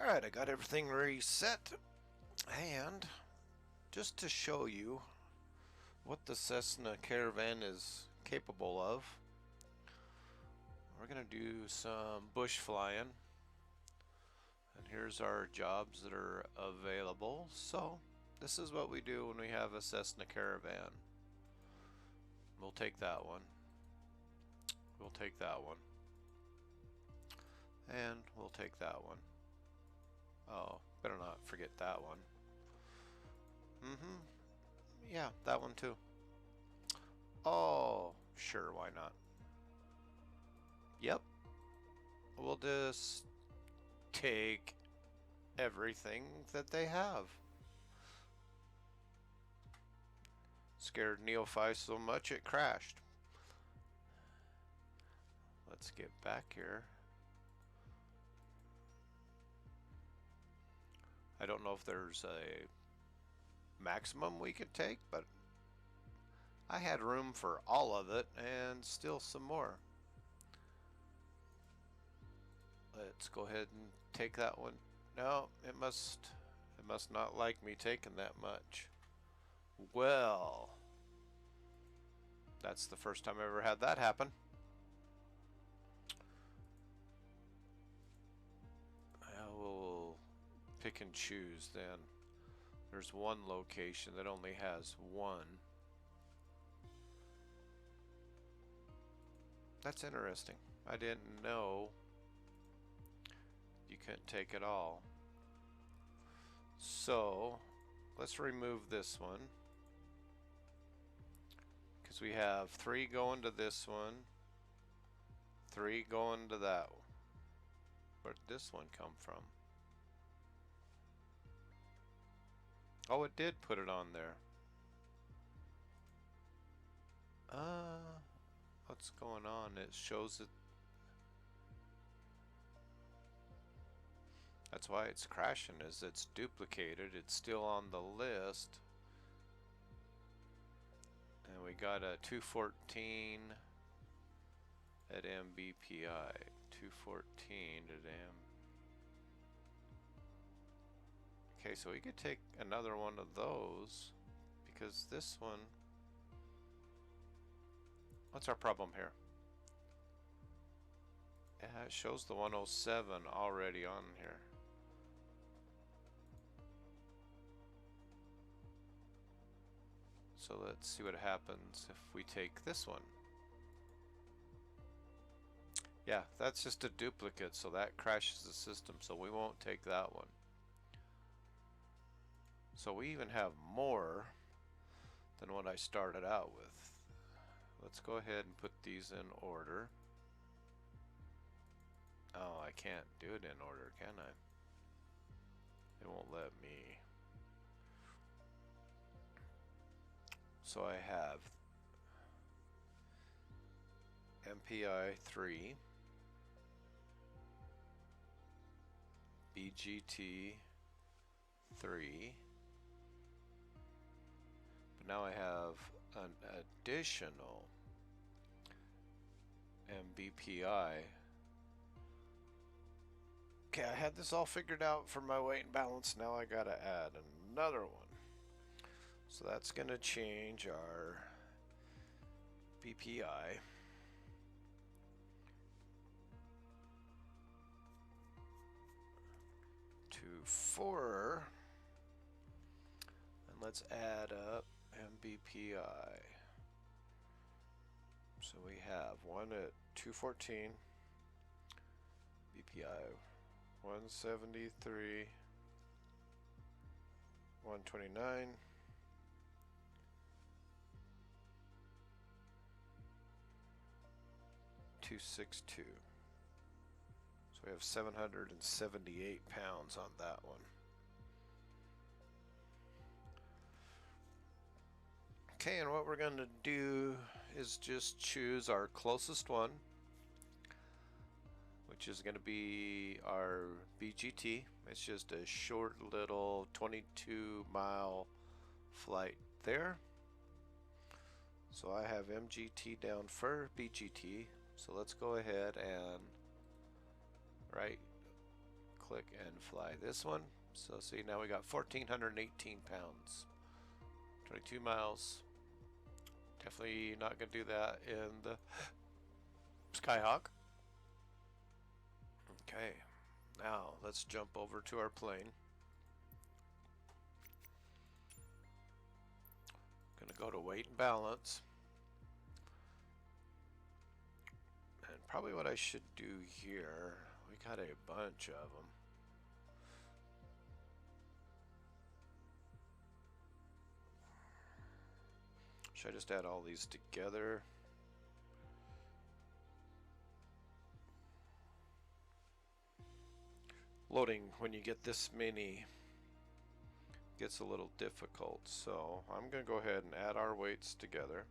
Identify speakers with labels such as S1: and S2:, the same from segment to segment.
S1: Alright, I got everything reset, and just to show you what the Cessna Caravan is capable of, we're going to do some bush flying, and here's our jobs that are available. So this is what we do when we have a Cessna Caravan. We'll take that one, we'll take that one, and we'll take that one. Oh, better not forget that one. Yeah, that one too. Oh, sure, why not? Yep. We'll just take everything that they have. Scared Neophi so much it crashed. Let's get back here. I don't know if there's a maximum we could take, but I had room for all of it and still some more. Let's go ahead and take that one. No, it must not like me taking that much. Well, that's the first time I ever had that happen. I will pick and choose then. There's one location that only has one. That's interesting. I didn't know you couldn't take it all. So let's remove this one, because we have 3 going to this one, 3 going to that one. Where'd this one come from? Oh, it did put it on there. What's going on? It shows it. That's why it's crashing, is it's duplicated. It's still on the list. And we got a 214 at MBPI. 214 at M. Okay, so we could take another one of those, because this one... What's our problem here? Yeah, it shows the 107 already on here. So let's see what happens if we take this one. Yeah, that's just a duplicate, so that crashes the system, so we won't take that one. So we even have more than what I started out with. Let's go ahead and put these in order. Oh, I can't do it in order, can I? It won't let me. So I have MPI 3, BGT 3, but now I have an additional MBPI. Okay, I had this all figured out for my weight and balance. Now I gotta add another one. So that's gonna change our BPI to 4, and let's add up MBPI. So we have one at 214, BPI 173, 129, 262. So we have 778 pounds on that one. Okay, and what we're going to do is just choose our closest one, which is going to be our BGT. It's just a short little 22-mile flight there. So I have MGT down for BGT. So let's go ahead and right click and fly this one. So see, now we got 1,418 pounds. 22 miles. Definitely not going to do that in the Skyhawk. Okay, now let's jump over to our plane. Gonna go to weight and balance. And probably what I should do here, we got a bunch of them. Should I just add all these together? Loading when you get this many gets a little difficult, so I'm going to go ahead and add our weights together.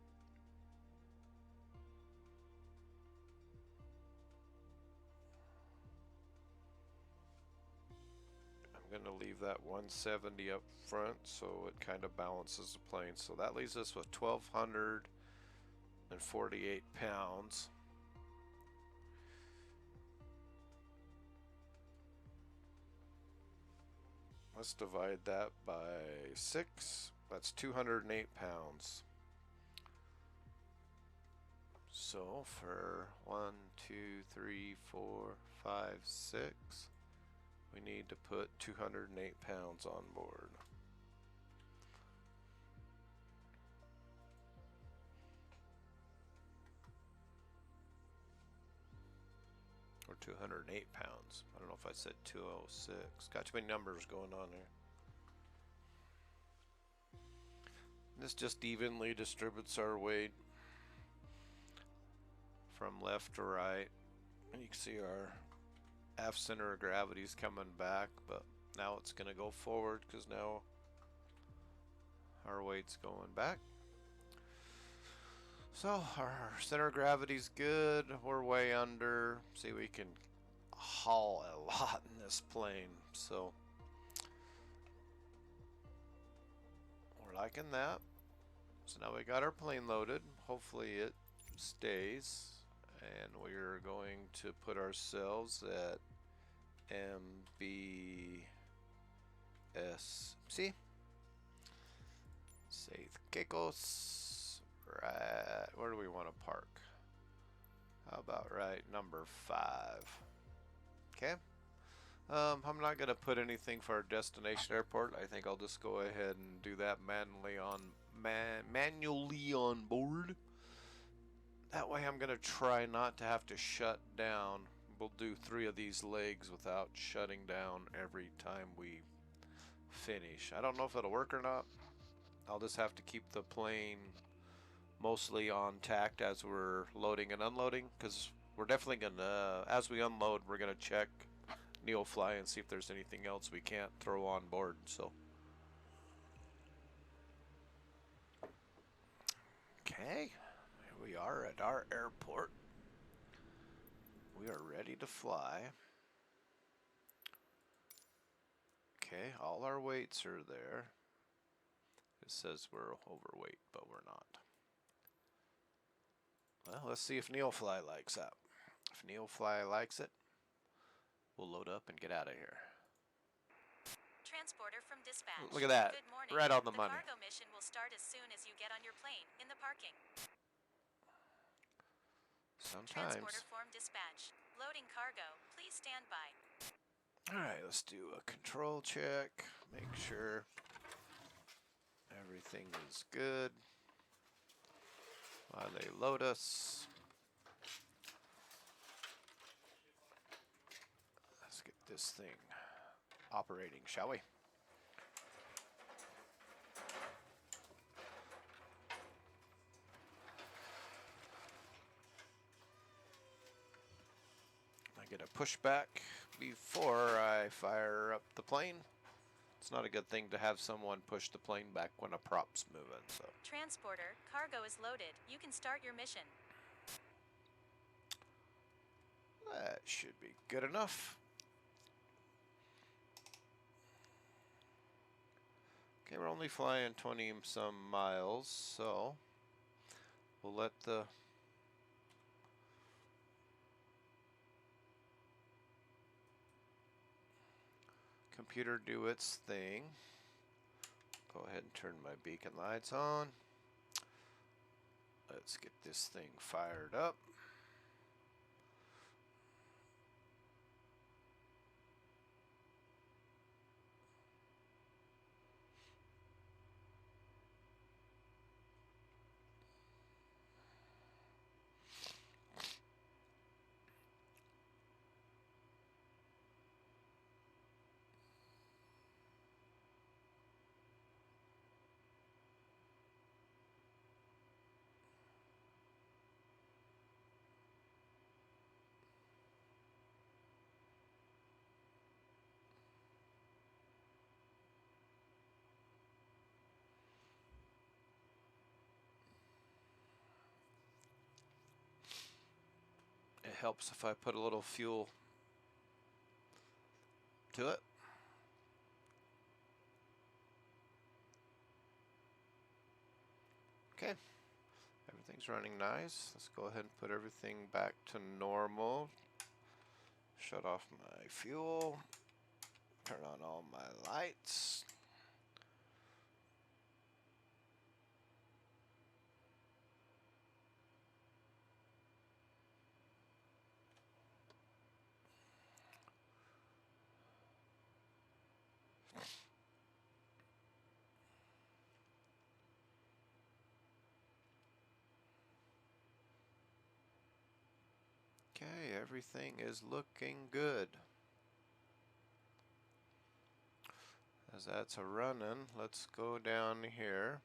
S1: I'm going to leave that 170 up front so it kind of balances the plane. So that leaves us with 1,248 pounds. Let's divide that by 6. That's 208 pounds. So for 1, 2, 3, 4, 5, 6, we need to put 208 pounds on board. Or 208 pounds. I don't know if I said 206. Got too many numbers going on there. This just evenly distributes our weight from left to right. And you can see our aft center of gravity is coming back, but now it's going to go forward because now our weight's going back. So our center of gravity's good. We're way under. See, we can haul a lot in this plane, so we're liking that. So now we got our plane loaded. Hopefully it stays, and we're going to put ourselves at MBSC. Safe Caicos. Right, where do we want to park? How about right number 5? Okay. I'm not going to put anything for our destination airport. I think I'll just go ahead and do that manually on board. That way I'm going to try not to have to shut down. We'll do 3 of these legs without shutting down every time we finish. I don't know if it'll work or not. I'll just have to keep the plane mostly on tact as we're loading and unloading, because we're definitely going to, as we unload, we're going to check NeoFly and see if there's anything else we can't throw on board. So okay, here we are at our airport. We are ready to fly. Okay, all our weights are there. It says we're overweight, but we're not. Well, let's see if NeoFly likes that. If NeoFly likes it, we'll load up and get out of here.
S2: Transporter from dispatch.
S1: Look at that.
S2: Good morning.
S1: Right on the money.
S2: The cargo mission will start as soon as you get on your plane in the parking.
S1: Sometimes.
S2: Transporter form dispatch. Loading cargo. Please stand by.
S1: Alright, let's do a control check. Make sure everything is good while they load us. Let's get this thing operating, shall we? I get a pushback before I fire up the plane. It's not a good thing to have someone push the plane back when a prop's moving. So
S2: Transporter, cargo is loaded. You can start your mission.
S1: that should be good enough. Okay, we're only flying 20 some miles, so we'll let the computer do its thing. Go ahead and turn my beacon lights on. Let's get this thing fired up. It helps if I put a little fuel to it. Okay, everything's running nice. Let's go ahead and put everything back to normal. Shut off my fuel. Turn on all my lights. Okay, everything is looking good. As that's a running, let's go down here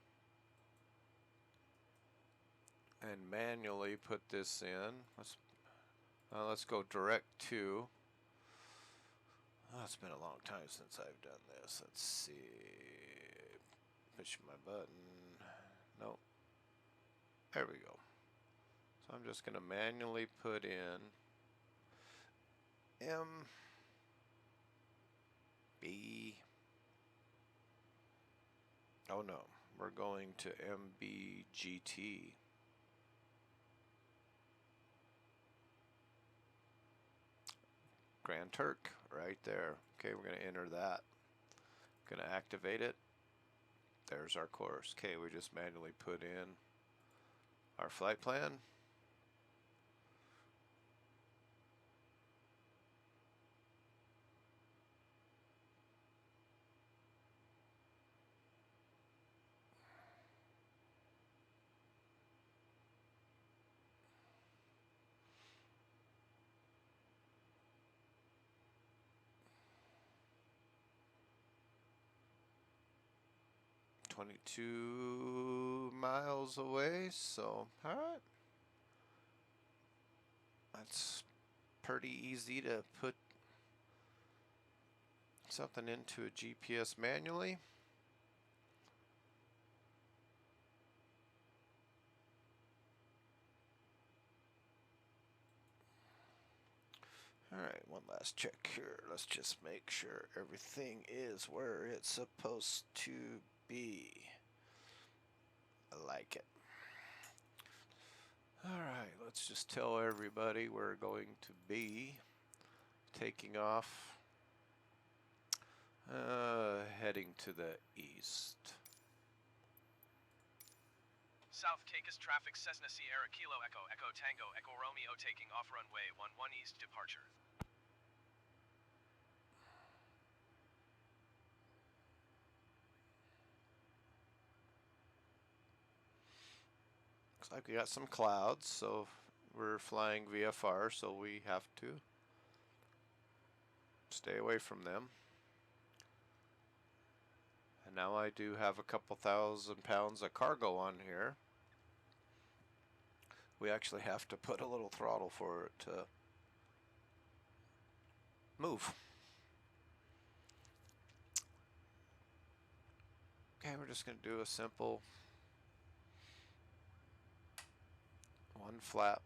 S1: and manually put this in. Let's go direct to. Oh, it's been a long time since I've done this. Let's see. Push my button. Nope. There we go. So I'm just going to manually put in MB. Oh no, we're going to MBGT. Grand Turk, right there. Okay, we're going to enter that. Going to activate it. There's our course. Okay, we just manually put in our flight plan. $22 miles away, so alright. That's pretty easy to put something into a GPS manually. Alright, one last check here. Let's just make sure everything is where it's supposed to be. I like it. Alright, let's just tell everybody we're going to be taking off, heading to the east.
S3: South Caicos traffic Cessna Sierra Kilo Echo Echo Tango Echo Romeo taking off runway 11 east departure.
S1: Looks like we got some clouds, so we're flying VFR, so we have to stay away from them. And now I do have a couple thousand pounds of cargo on here. We actually have to put a little throttle for it to move. Okay, we're just going to do a simple one flap.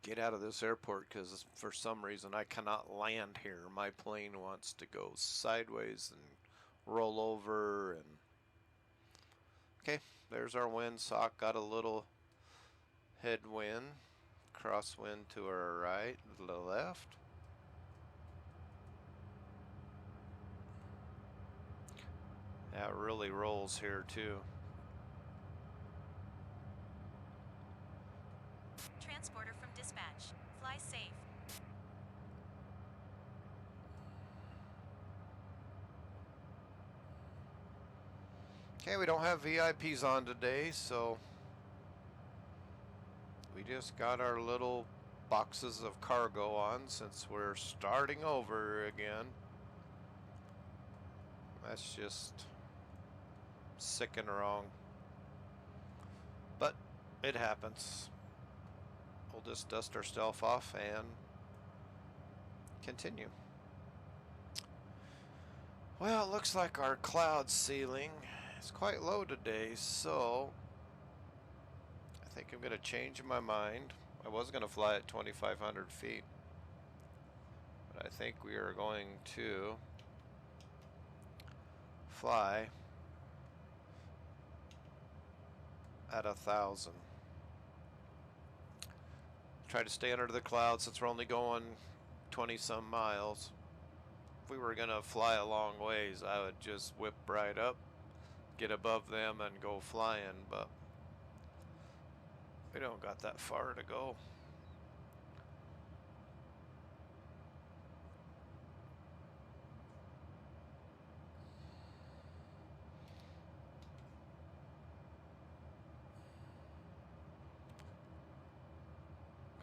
S1: get out of this airport because for some reason I cannot land here. My plane wants to go sideways and roll over. And okay, there's our windsock. Got a little headwind, crosswind to our right, to the left. Yeah, it really rolls here too.
S2: Transporter from dispatch. Fly safe.
S1: Okay, we don't have VIPs on today, so we just got our little boxes of cargo on since we're starting over again. That's just sick and wrong. But it happens. We'll just dust our stuff off and continue. Well, it looks like our cloud ceiling is quite low today, so I think I'm going to change my mind. I was going to fly at 2,500 feet, but I think we are going to fly at 1,000. Try to stay under the clouds since we're only going 20 some miles. If we were gonna fly a long ways, I would just whip right up, get above them and go flying, but we don't got that far to go.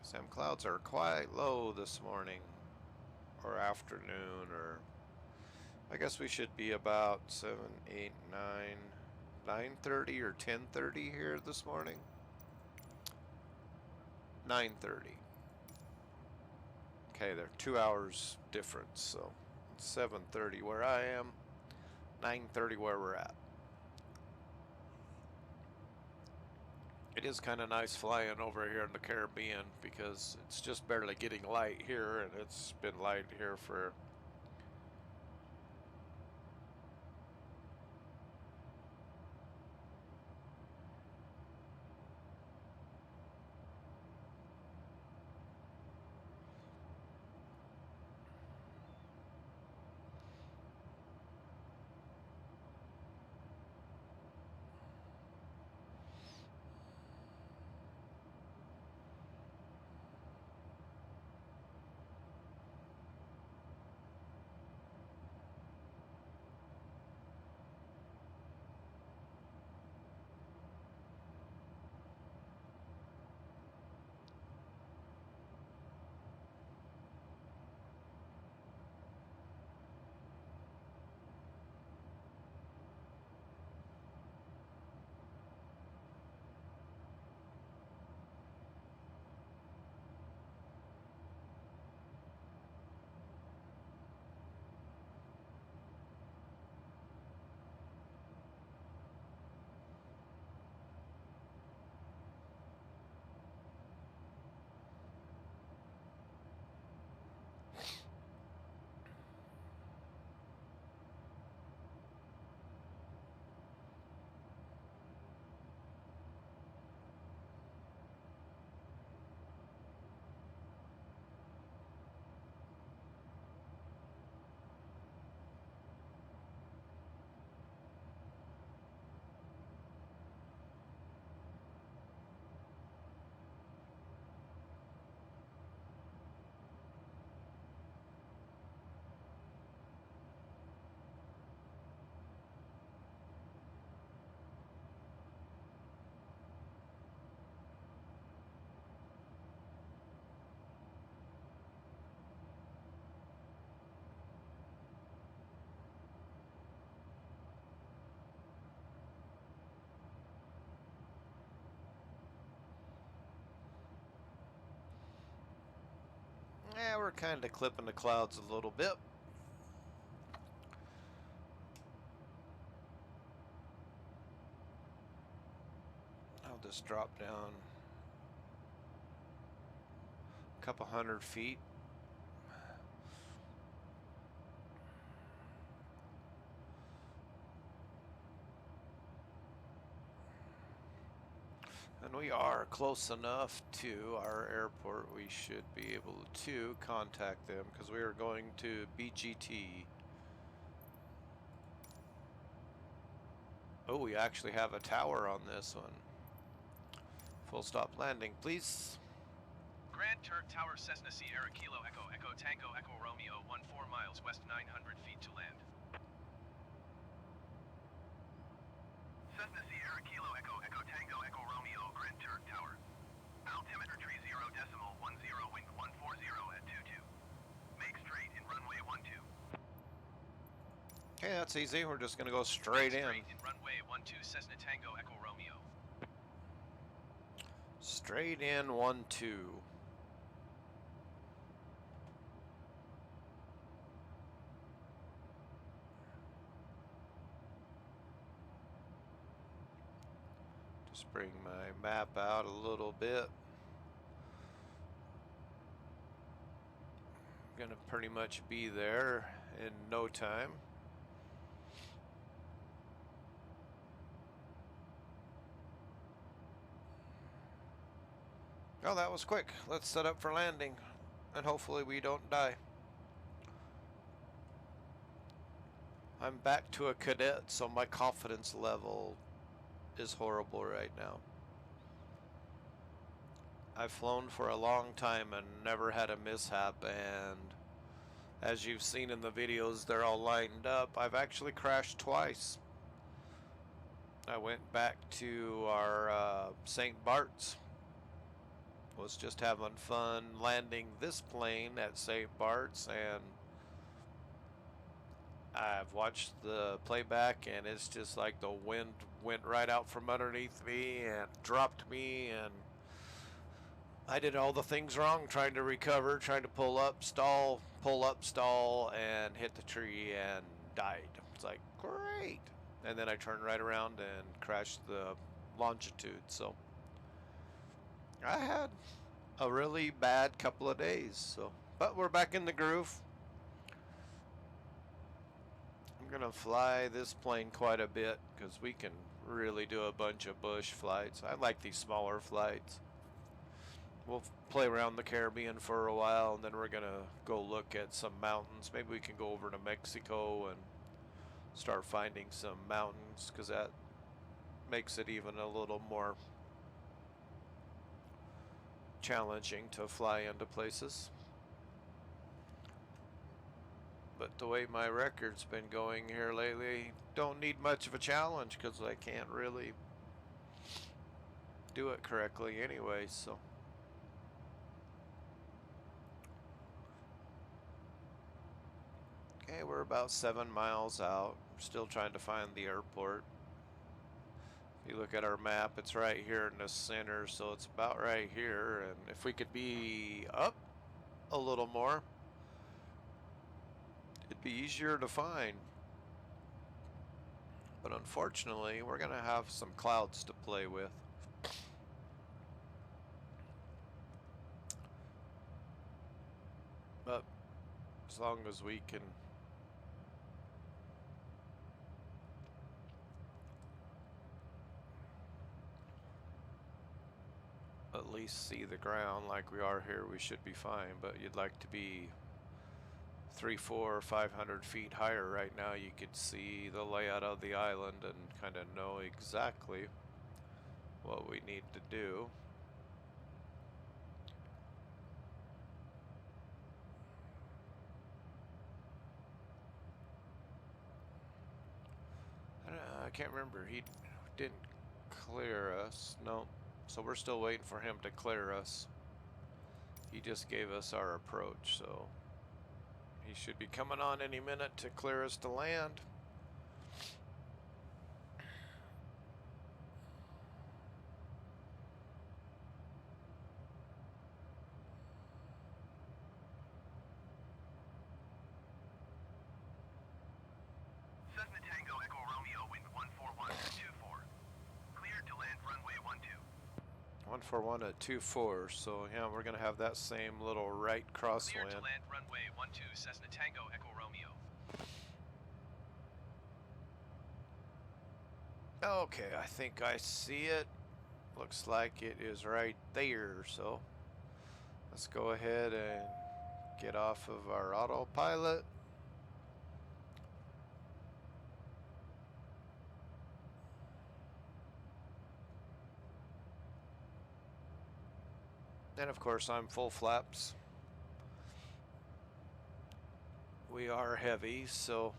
S1: Some clouds are quite low this morning or afternoon, or I guess we should be about 7, 8, 9, 9:30 or 10:30 here this morning. 9:30. Okay, they're 2 hours difference, so it's 7:30 where I am, 9:30 where we're at. It is kind of nice flying over here in the Caribbean because it's just barely getting light here, and it's been light here for yeah, we're kind of clipping the clouds a little bit. I'll just drop down couple hundred feet. And we are close enough to our airport. We should be able to contact them because we are going to BGT. Oh, we actually have a tower on this one. Full stop landing, please.
S3: Grand Turk Tower, Cessna Sierra Kilo Echo Echo Tango Echo Romeo 14 miles west, 900 feet to land. Cessna Sierra Kilo Echo Echo Tango Echo Romeo Grand Turk Tower. Altimeter tree 0.10, wind 140 at 22. Make straight in runway 12.
S1: Okay, that's easy. We're just gonna go straight in.
S3: Straight in runway 12, Cessna Tango Echo Romeo.
S1: Straight in 1-2. Just bring my map out a little bit. I'm gonna pretty much be there in no time. Oh, that was quick. Let's set up for landing, and hopefully we don't die. I'm back to a cadet, so my confidence level is horrible right now. I've flown for a long time and never had a mishap, and as you've seen in the videos, they're all lined up. I've actually crashed twice. I went back to our St. Bart's. Was just having fun landing this plane at St. Bart's, and I've watched the playback, and it's just like the wind went right out from underneath me and dropped me, and I did all the things wrong, trying to recover, trying to pull up, stall, and hit the tree and died. It's like, great. And then I turned right around and crashed the longitude. So I had a really bad couple of days. So, but we're back in the groove. I'm gonna fly this plane quite a bit because we can really do a bunch of bush flights. I like these smaller flights. We'll play around the Caribbean for a while, and then we're gonna go look at some mountains. Maybe we can go over to Mexico and start finding some mountains, because that makes it even a little more challenging to fly into places. But the way my record's been going here lately, don't need much of a challenge because I can't really do it correctly anyway, so. Okay, we're about 7 miles out. We're still trying to find the airport. If you look at our map, it's right here in the center, so it's about right here. And if we could be up a little more, it'd be easier to find. But unfortunately, we're gonna have some clouds to play with. But as long as we can at least see the ground like we are here, we should be fine. But you'd like to be 300, 400, 500 feet higher. Right now you could see the layout of the island and kind of know exactly what we need to do. I can't remember, he didn't clear us. No, so we're still waiting for him to clear us. He just gave us our approach, so he should be coming on any minute to clear us to land.
S3: Cessna Tango Echo Romeo, wind 141 at 24. Cleared to land runway 12.
S1: 141 at 24, so yeah, we're gonna have that same little right
S3: Clear
S1: crosswind.
S3: to land runway 12 Cessna Tango Echo Romeo.
S1: Okay, I think I see it. Looks like it is right there, so let's go ahead and get off of our autopilot. And of course I'm full flaps. We are heavy, so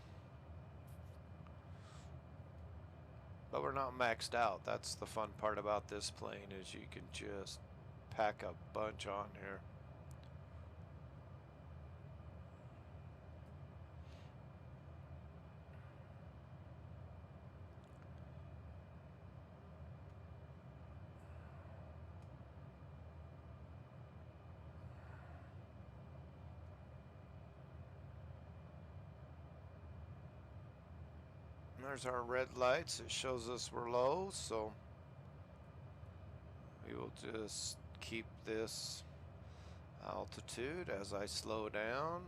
S1: but we're not maxed out. That's the fun part about this plane, is you can just pack a bunch on here. There's our red lights. It shows us we're low, so we will just keep this altitude as I slow down.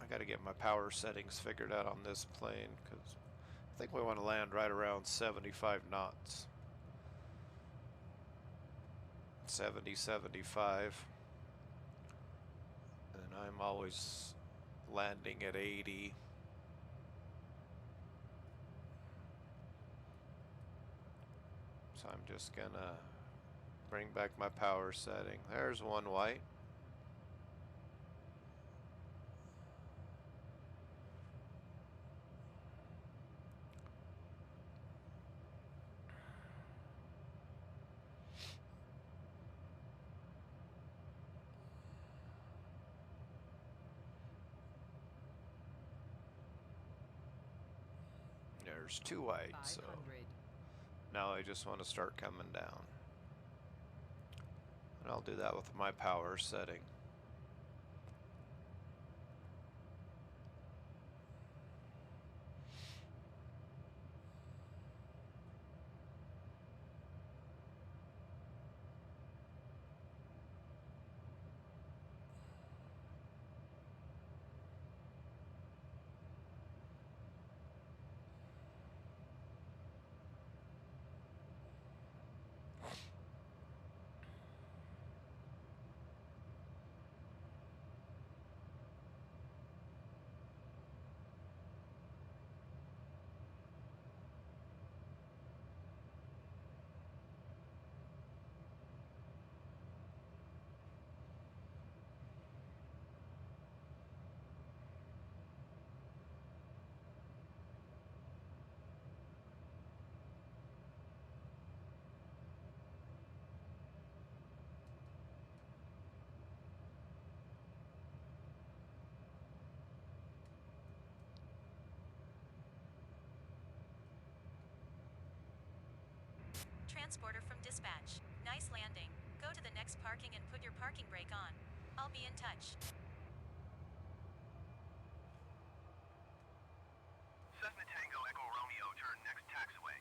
S1: I gotta get my power settings figured out on this plane, because I think we want to land right around 75 knots. 70, 75. And I'm always landing at 80. So I'm just gonna bring back my power setting. There's one white. There's two white, so now I just want to start coming down. And I'll do that with my power setting.
S2: Transporter from dispatch. Nice landing. Go to the next parking and put your parking brake on. I'll be in touch.
S3: Cessna Tango Echo Romeo, turn next taxiway.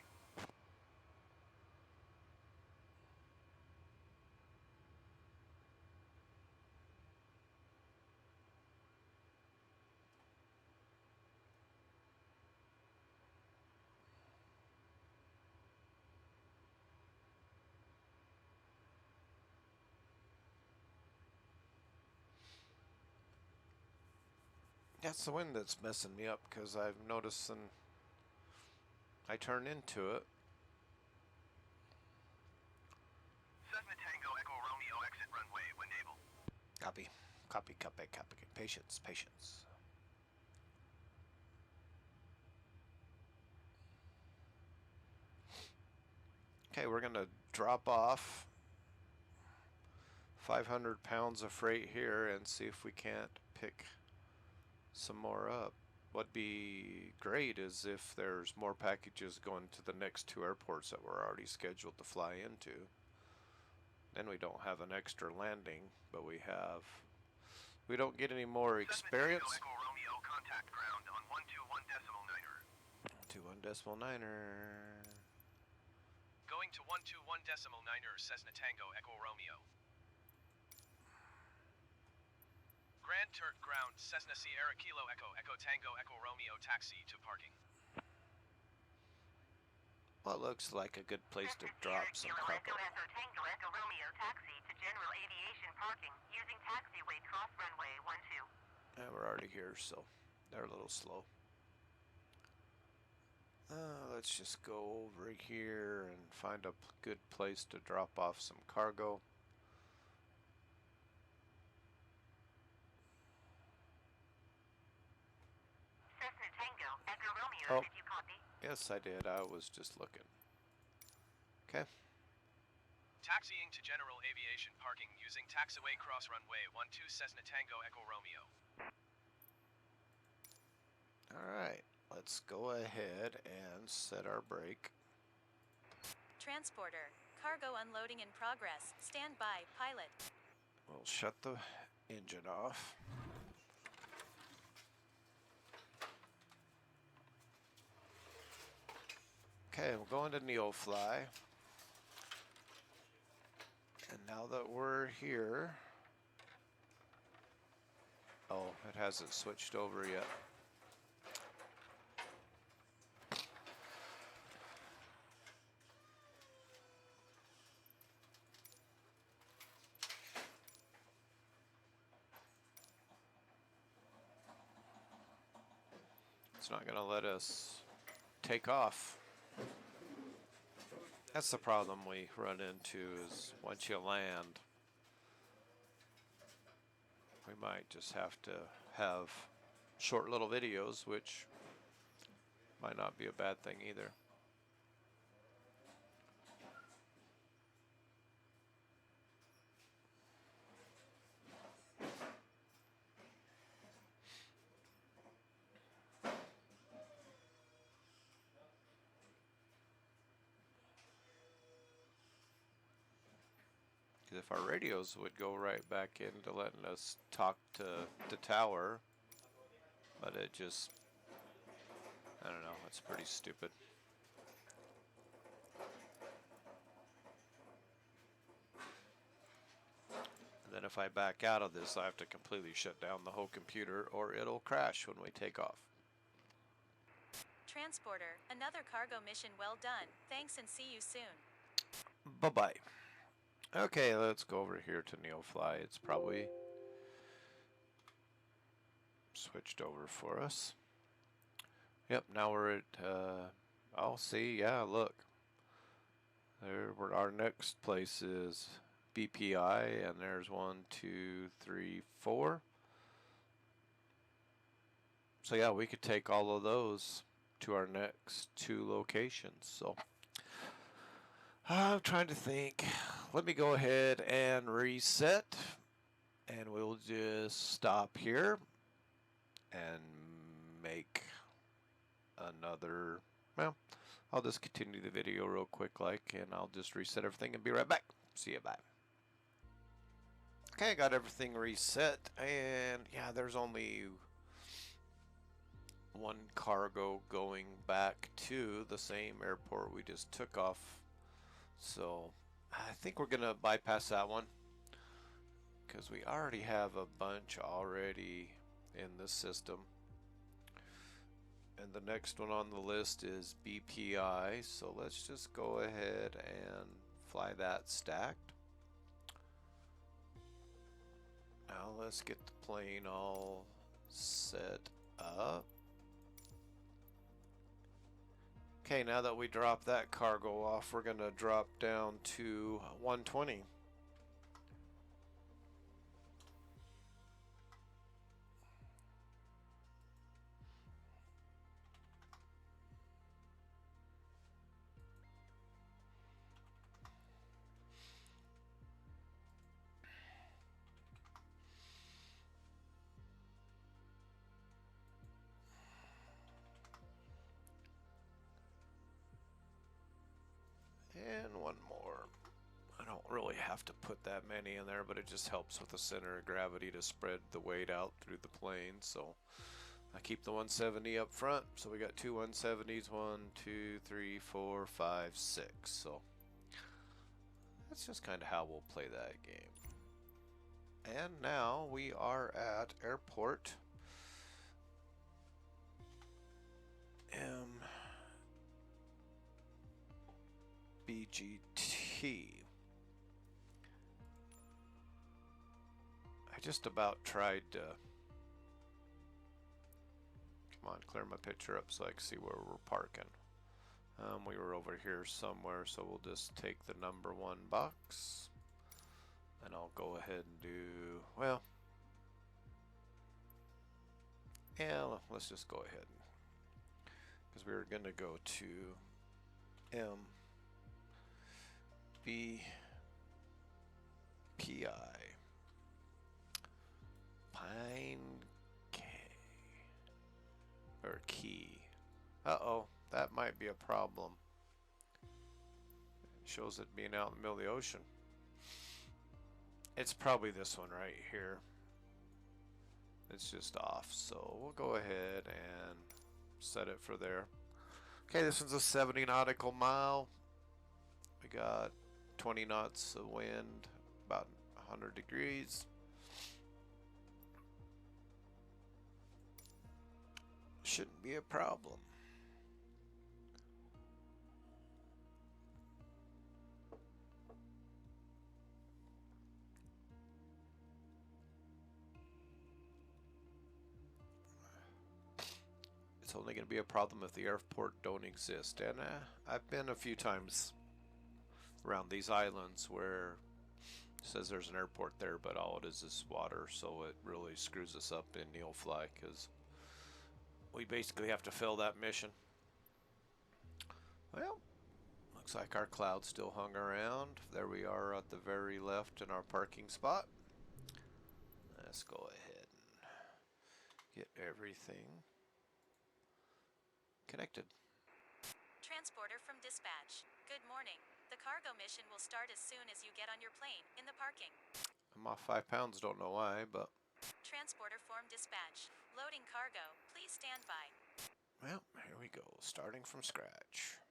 S1: That's the wind that's messing me up, because I've noticed and I turn into it.
S3: Cessna Tango Echo Romeo, exit runway when able.
S1: Copy. Copy, copy, copy. Patience, patience. Okay, we're gonna drop off 500 pounds of freight here and see if we can't pick some more up. What'd be great is if there's more packages going to the next two airports that we're already scheduled to fly into. Then we don't have an extra landing, but we don't get any more experience.
S3: Cessna Tango Echo Romeo, contact ground on 121.9er.
S1: 121.9er.
S3: Going to 121.9er, Cessna Tango Echo Romeo. Grand Turk ground, Cessna Sierra Kilo Echo, Echo Tango Echo Romeo, taxi to parking.
S1: Well, it looks like a good place to drop some cargo.
S4: Echo Tango Echo Romeo, taxi to general aviation parking using taxiway cross runway 12.
S1: And we're already here, so they're a little slow. Let's just go over here and find a good place to drop off some cargo.
S4: Cessna Tango Echo Romeo, did you copy?
S1: Yes, I did. I was just looking. Okay.
S3: Taxiing to general aviation parking using taxiway cross runway 12, Cessna Tango Echo Romeo.
S1: Alright, let's go ahead and set our brake.
S2: Transporter. Cargo unloading in progress. Stand by, pilot.
S1: We'll shut the engine off. Okay, we're going to NeoFly. And now that we're here... Oh, it hasn't switched over yet. It's not going to let us take off. That's the problem we run into, is once you land, we might just have to have short little videos, which might not be a bad thing either. Because if our radios would go right back into letting us talk to the tower, but it just, I don't know, it's pretty stupid. And then if I back out of this, I have to completely shut down the whole computer or it'll crash when we take off.
S2: Transporter. Another cargo mission well done. Thanks and see you soon.
S1: Bye-bye. Okay, let's go over here to NeoFly. It's probably switched over for us. Yep, now we're at, I'll see, yeah, look. There, our next place is BPI, and there's 1, 2, 3, 4. So yeah, we could take all of those to our next 2 locations, so. I'm trying to think. Let me go ahead and reset, and we'll just stop here and make another, well, I'll just continue the video real quick and I'll just reset everything and be right back. See you, bye. Okay, I got everything reset, and yeah, there's only 1 cargo going back to the same airport we just took off. So I think we're gonna bypass that one because we already have a bunch already in the system. And the next one on the list is BPI, so let's just go ahead and fly that stacked. Now let's get the plane all set up. Okay, now that we drop that cargo off, we're going to drop down to 120. And one more. I don't really have to put that many in there, but it just helps with the center of gravity to spread the weight out through the plane. So I keep the 170 up front. So we got two 170s, 1, 2, 3, 4, 5, 6. So that's just kind of how we'll play that game. And now we are at airport MBGT. I just about tried to, come on, clear my picture up so I can see where we're parking. We were over here somewhere, so we'll just take the number 1 box. And I'll go ahead and do, well, yeah, let's just go ahead. Because we were going to go to MBPI. Pine K. Or Key. Uh-oh, that might be a problem. It shows it being out in the middle of the ocean. It's probably this one right here. It's just off, so we'll go ahead and set it for there. Okay, this one's a 70 nautical mile. We got 20 knots of wind, about 100 degrees. Shouldn't be a problem. It's only going to be a problem if the airport don't exist. And I've been a few times around these islands where it says there's an airport there, but all it is water, so it really screws us up in Neofly because we basically have to fill that mission. Well, looks like our cloud still hung around. There we are at the very left in our parking spot. Let's go ahead and get everything connected.
S2: Transporter from dispatch. Good morning. The cargo mission will start as soon as you get on your plane, in the parking.
S1: I'm off 5 pounds, don't know why, but...
S2: Transporter form dispatch. Loading cargo. Please stand by.
S1: Well, here we go, starting from scratch.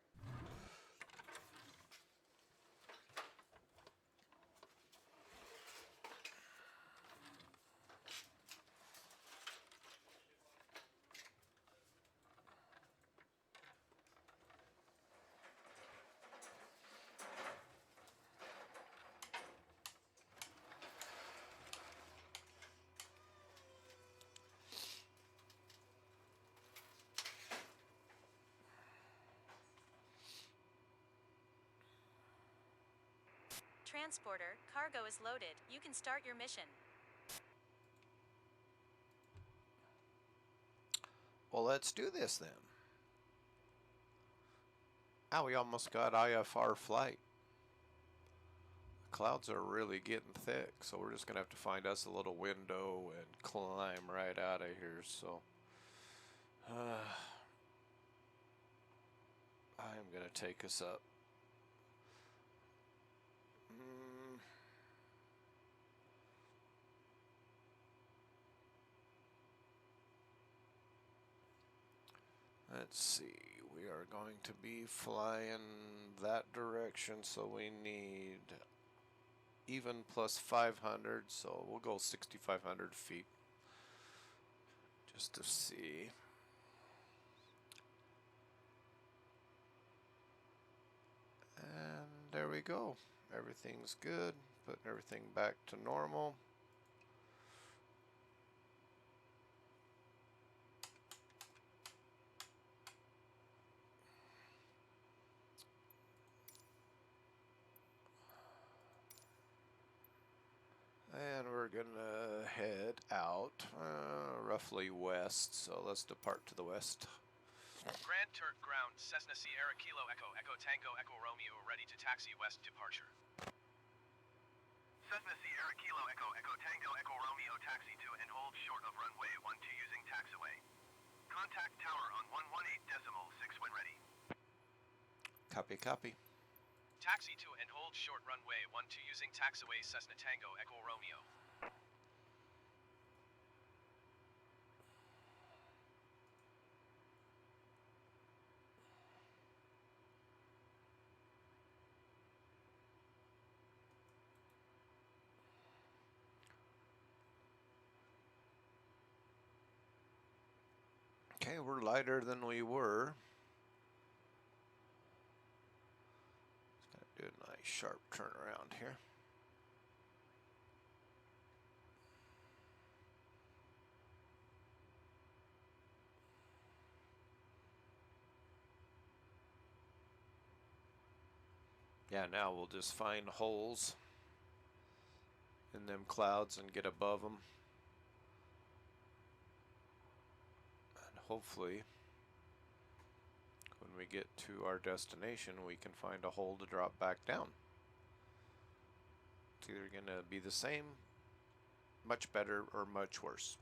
S2: Transporter, cargo is loaded. You can start your mission.
S1: Well, let's do this then. Ow, we almost got IFR flight. The clouds are really getting thick, so we're just going to have to find us a little window and climb right out of here, so... I'm going to take us up. Let's see, we are going to be flying that direction, so we need even plus 500, so we'll go 6,500 feet just to see. And there we go. Everything's good. Putting everything back to normal. And we're gonna head out roughly west, so let's depart to the west.
S3: Grand Turk ground, Cessna Sierra Kilo Echo, Echo Tango, Echo Romeo, ready to taxi west departure. Cessna Sierra Kilo Echo, Echo Tango, Echo Romeo, taxi to and hold short of runway 12 using taxiway. Contact tower on 118.6 when ready.
S1: Copy, copy.
S3: Taxi to and hold short runway 12 using taxiway Cessna Tango Echo Romeo.
S1: Okay, we're lighter than we were. Just gotta do a nice sharp turnaround here. Yeah, now we'll just find holes in them clouds and get above them. And hopefully, when we get to our destination, we can find a hole to drop back down. It's either going to be the same, much better, or much worse.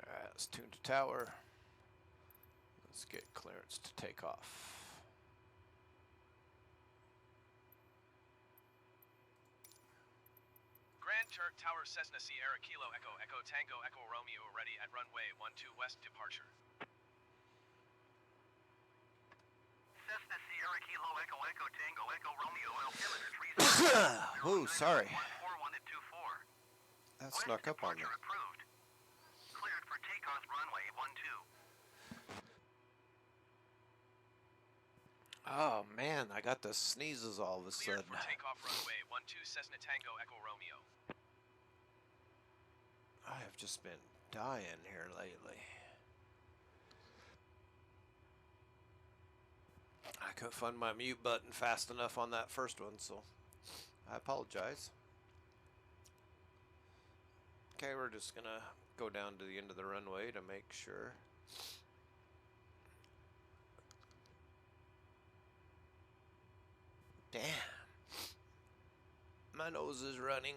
S1: Alright, let's tune to tower. Let's get clearance to take off.
S3: Grand Turk Tower Cessna Sierra Kilo Echo Echo Tango Echo Romeo ready at runway 12 west departure.
S4: Cessna Sierra Kilo Echo Echo Tango Echo Romeo altimeter 30.
S1: Oh, sorry.
S4: 141 at 24.
S1: That
S4: West
S1: snuck up on me.
S4: departure approved. Cleared for takeoff runway 12.
S1: Oh man, I got the sneezes all of a
S3: Cleared
S1: sudden.
S3: for takeoff runway 12 Cessna Tango Echo Romeo.
S1: I have just been dying here lately. I couldn't find my mute button fast enough on that first one, so I apologize. Okay, we're just gonna go down to the end of the runway to make sure. Damn. My nose is running.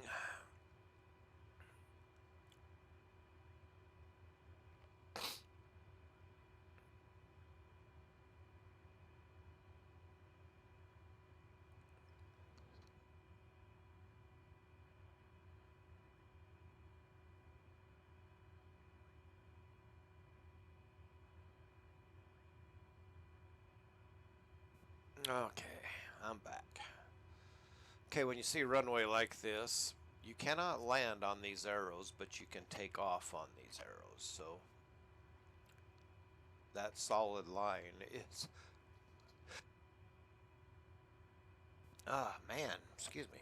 S1: Okay, I'm back. Okay, when you see a runway like this, you cannot land on these arrows, but you can take off on these arrows. So that solid line is... excuse me.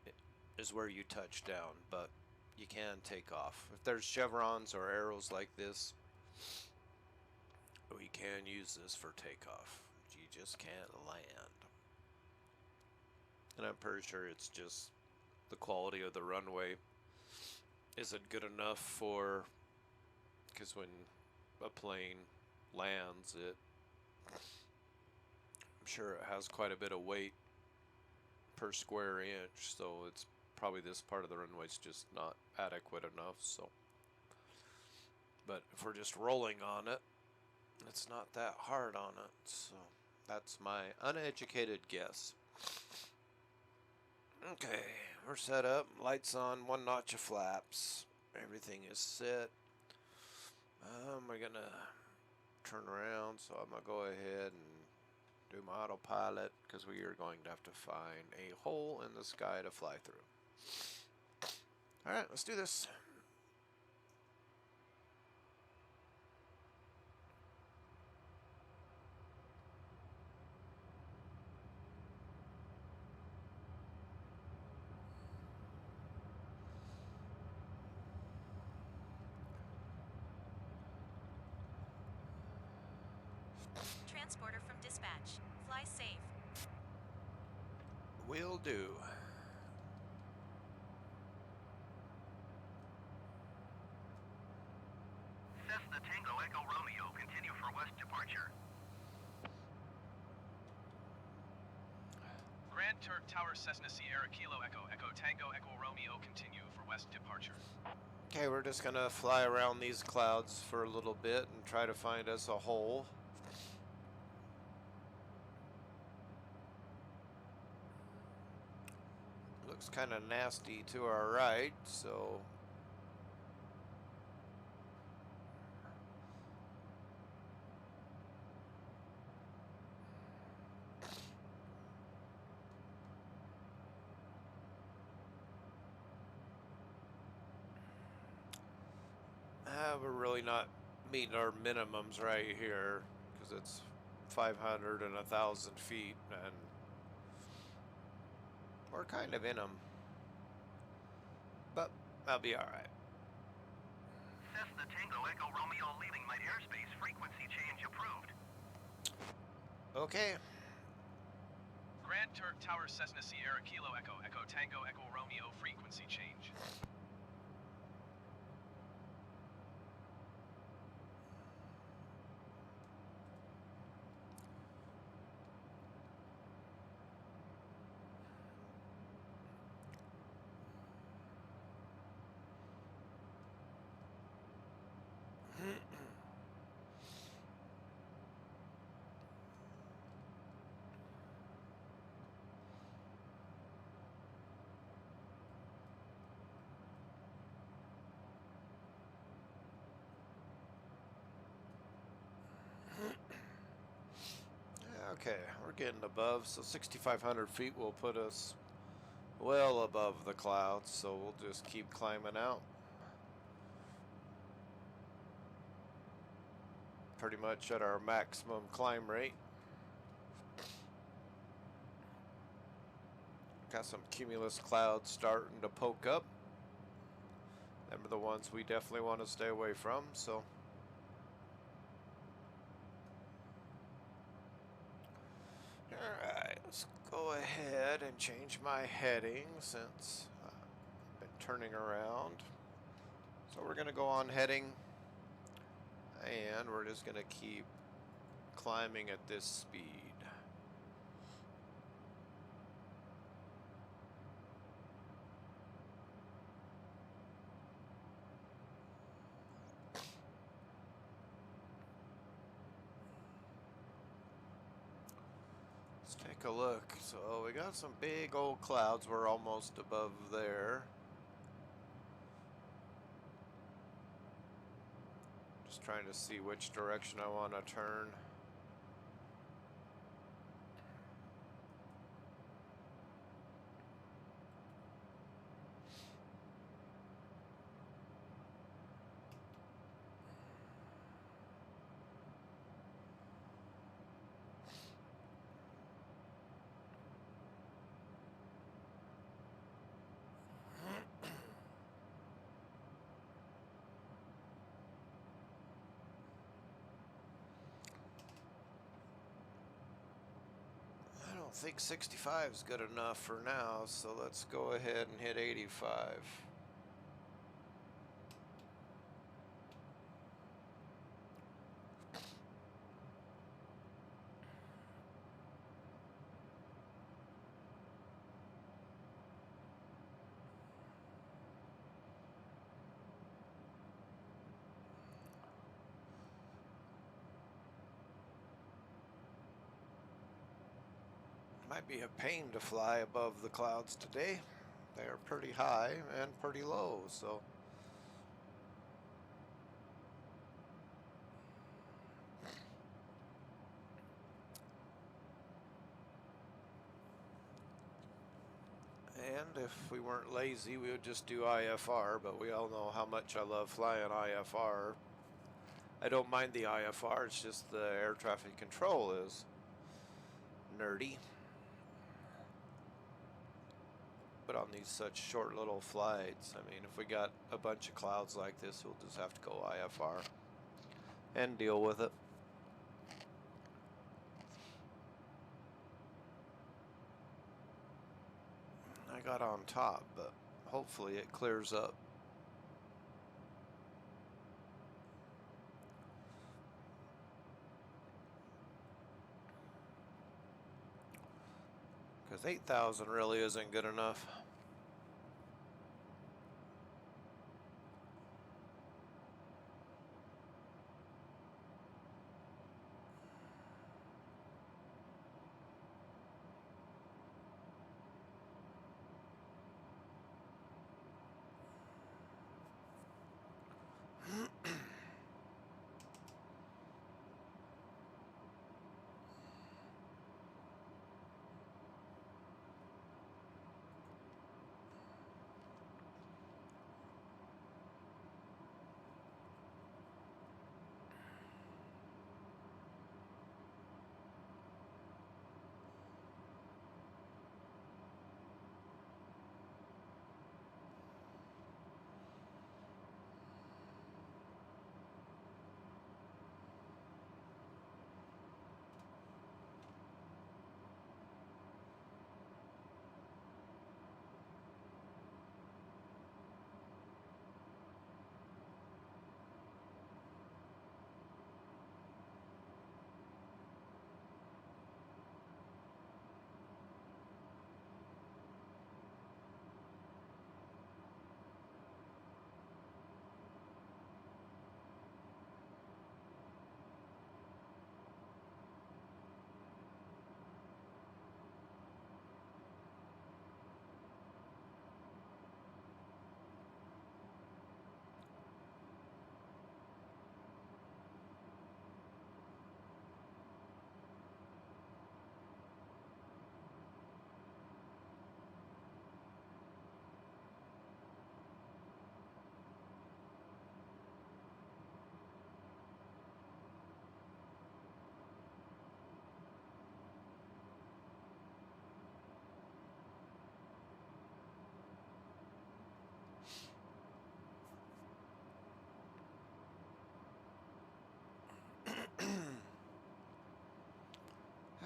S1: It is where you touch down, but you can take off. If there's chevrons or arrows like this, we can use this for takeoff. You just can't land. And I'm pretty sure it's just the quality of the runway isn't good enough for, because when a plane lands, I'm sure it has quite a bit of weight per square inch, so it's probably this part of the runway's just not adequate enough. So, but if we're just rolling on it, it's not that hard on it. So that's my uneducated guess. Okay, we're set up. Lights on, one notch of flaps. Everything is set. We're gonna turn around, so I'm gonna go ahead and do my autopilot because we are going to have to find a hole in the sky to fly through. Alright, let's do this.
S2: Transporter from dispatch. Fly safe.
S1: Will do.
S4: Cessna Tango Echo Romeo, continue for west departure.
S3: Grand Turk Tower Cessna Sierra Kilo Echo Echo Tango Echo Romeo continue for west departure.
S1: Okay, we're just gonna fly around these clouds for a little bit and try to find us a hole. Looks kind of nasty to our right, so we're really not meeting our minimums right here because it's 500 and 1,000 feet, and we're kind of in them, but that'll be all right.
S3: Cessna Tango Echo Romeo leaving my airspace. Frequency change approved.
S1: Okay.
S5: Grand Turk Tower Cessna Sierra Kilo Echo Echo Tango Echo Romeo frequency change.
S1: Okay, we're getting above, so 6,500 feet will put us well above the clouds, so we'll just keep climbing out. Pretty much at our maximum climb rate. Got some cumulus clouds starting to poke up. Them are the ones we definitely want to stay away from, so. Alright, let's go ahead and change my heading since I've been turning around. So we're going to go on heading, and we're just going to keep climbing at this speed. Let's take a look. So we got some big old clouds. We're almost above there. Just trying to see which direction I want to turn. I don't think 65 is good enough for now, so let's go ahead and hit 85. Might be a pain to fly above the clouds today. They are pretty high and pretty low, so. And if we weren't lazy, we would just do IFR, but we all know how much I love flying IFR. I don't mind the IFR, it's just the air traffic control is nerdy. But on these such short little flights, I mean, if we got a bunch of clouds like this, we'll just have to go IFR and deal with it. I got on top, but hopefully it clears up. Because 8,000 really isn't good enough.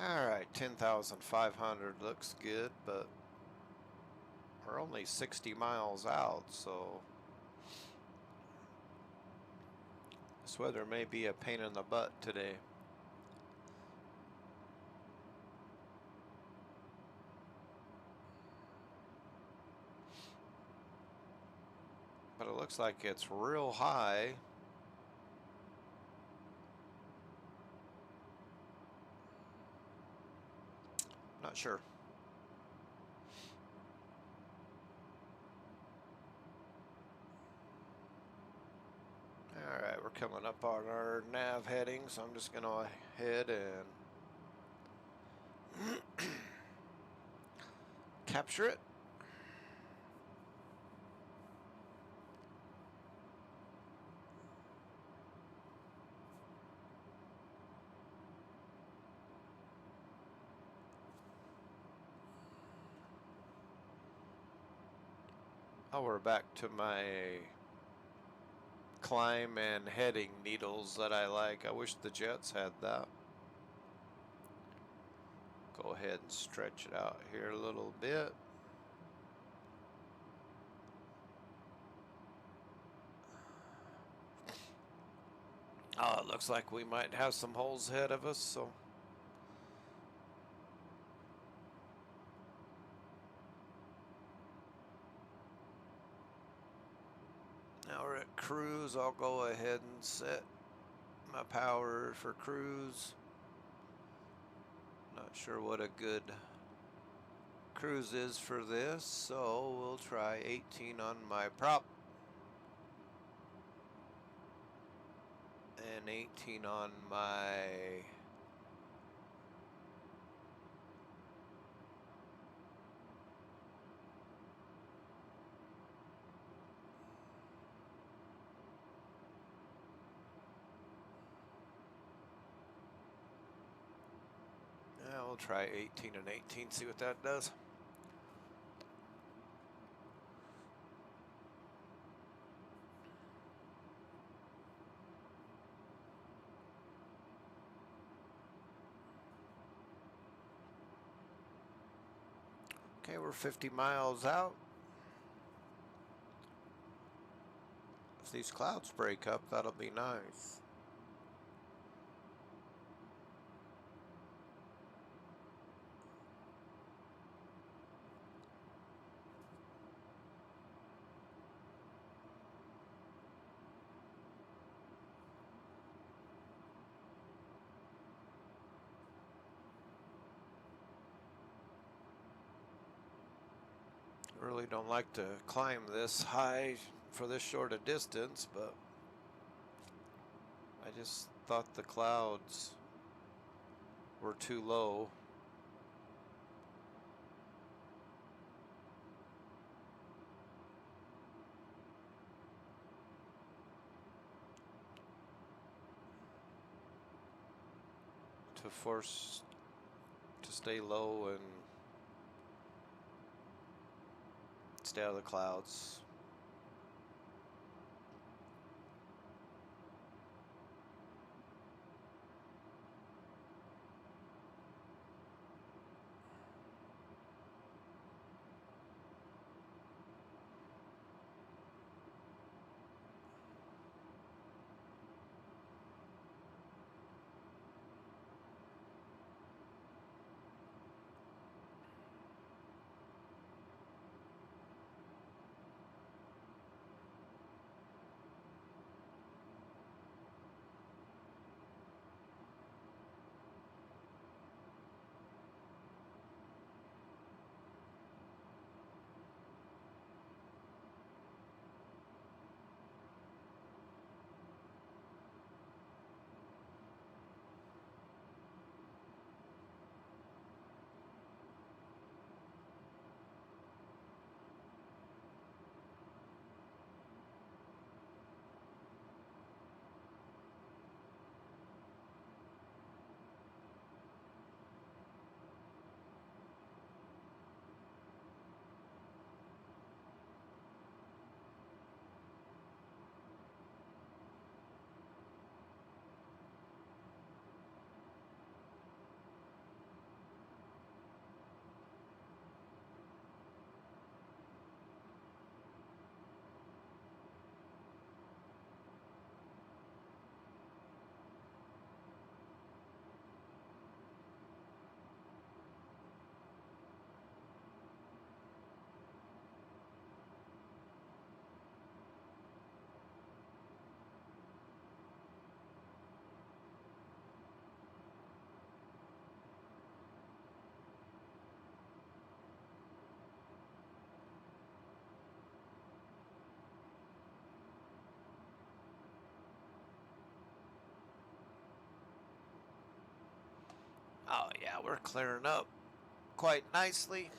S1: Alright, 10,500 looks good, but we're only 60 miles out, so this weather may be a pain in the butt today. But it looks like it's real high. Not sure. Alright, we're coming up on our nav heading, so I'm just going to head and capture it. Oh, we're back to my climb and heading needles that I like. I wish the jets had that. Go ahead and stretch it out here a little bit. Oh, it looks like we might have some holes ahead of us, so now we're at cruise. I'll go ahead and set my power for cruise. Not sure what a good cruise is for this, so we'll try 18 on my prop and 18 on my we'll try 18 and 18, see what that does. Okay, we're 50 miles out. If these clouds break up, that'll be nice. Really don't like to climb this high for this short a distance, but I just thought the clouds were too low. To force to stay low and stay out of the clouds. we're clearing up quite nicely.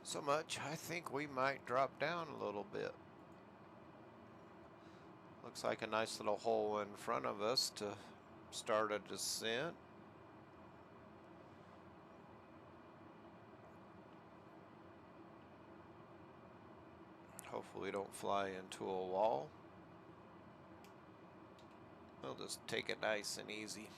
S1: So much, I think we might drop down a little bit. Looks like a nice little hole in front of us to start a descent. Hopefully we don't fly into a wall. We'll just take it nice and easy.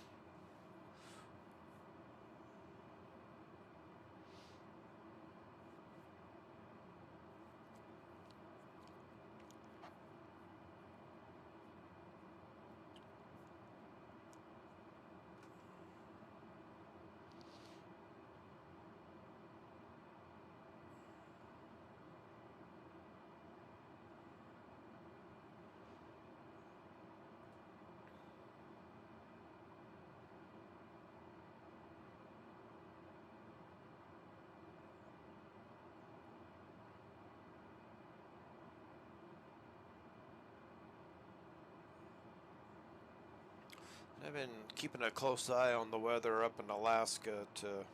S1: I've been keeping a close eye on the weather up in Alaska to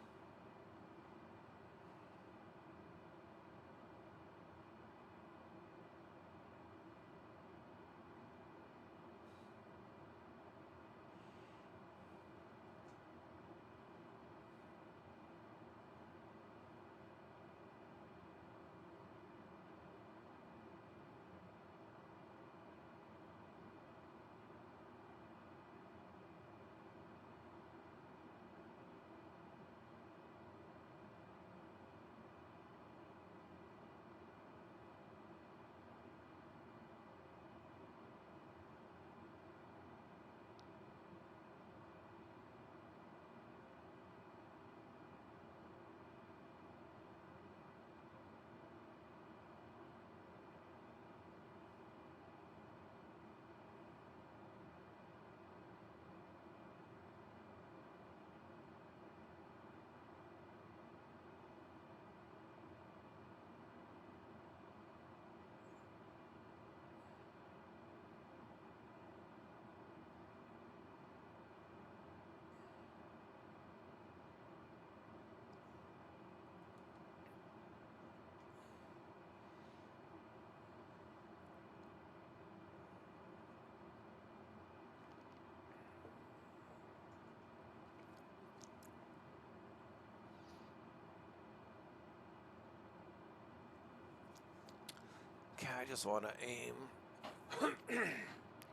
S1: okay, I just want to aim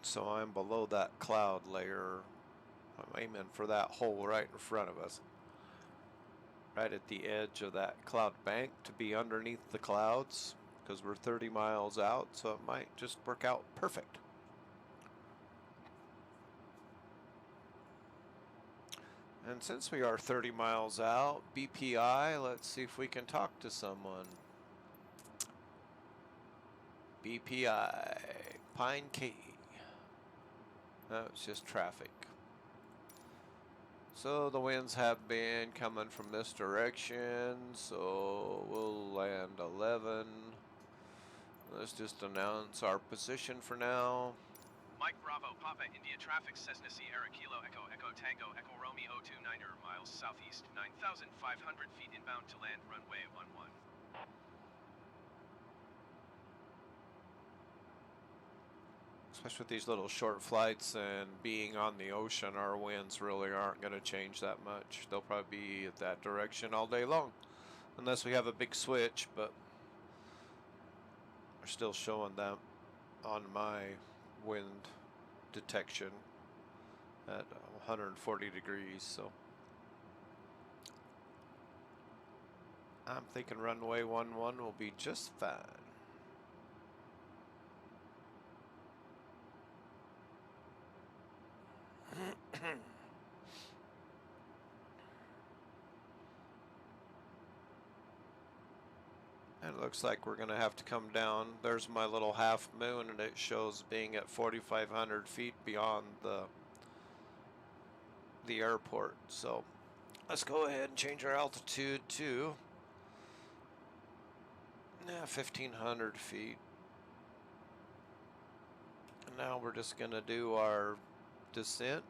S1: so I'm below that cloud layer. I'm aiming for that hole right in front of us, right at the edge of that cloud bank, to be underneath the clouds, because we're 30 miles out, so it might just work out perfect. And since we are 30 miles out, BPI, let's see if we can talk to someone. BPI, Pine Key. No, it's just traffic. So the winds have been coming from this direction, so we'll land 11. Let's just announce our position for now.
S5: Mike Bravo, Papa India traffic, Cessna Sierra Kilo Echo Echo Tango Echo Romeo 29er miles southeast, 9,500 feet inbound to land runway 11.
S1: Especially with these little short flights and being on the ocean, our winds really aren't going to change that much. They'll probably be at that direction all day long, unless we have a big switch, but we're still showing them on my wind detection at 140 degrees, so I'm thinking runway 11 will be just fine. It looks like we're going to have to come down. There's my little half moon, and it shows being at 4,500 feet beyond the airport. So let's go ahead and change our altitude to 1,500 feet. And now we're just going to do our descent.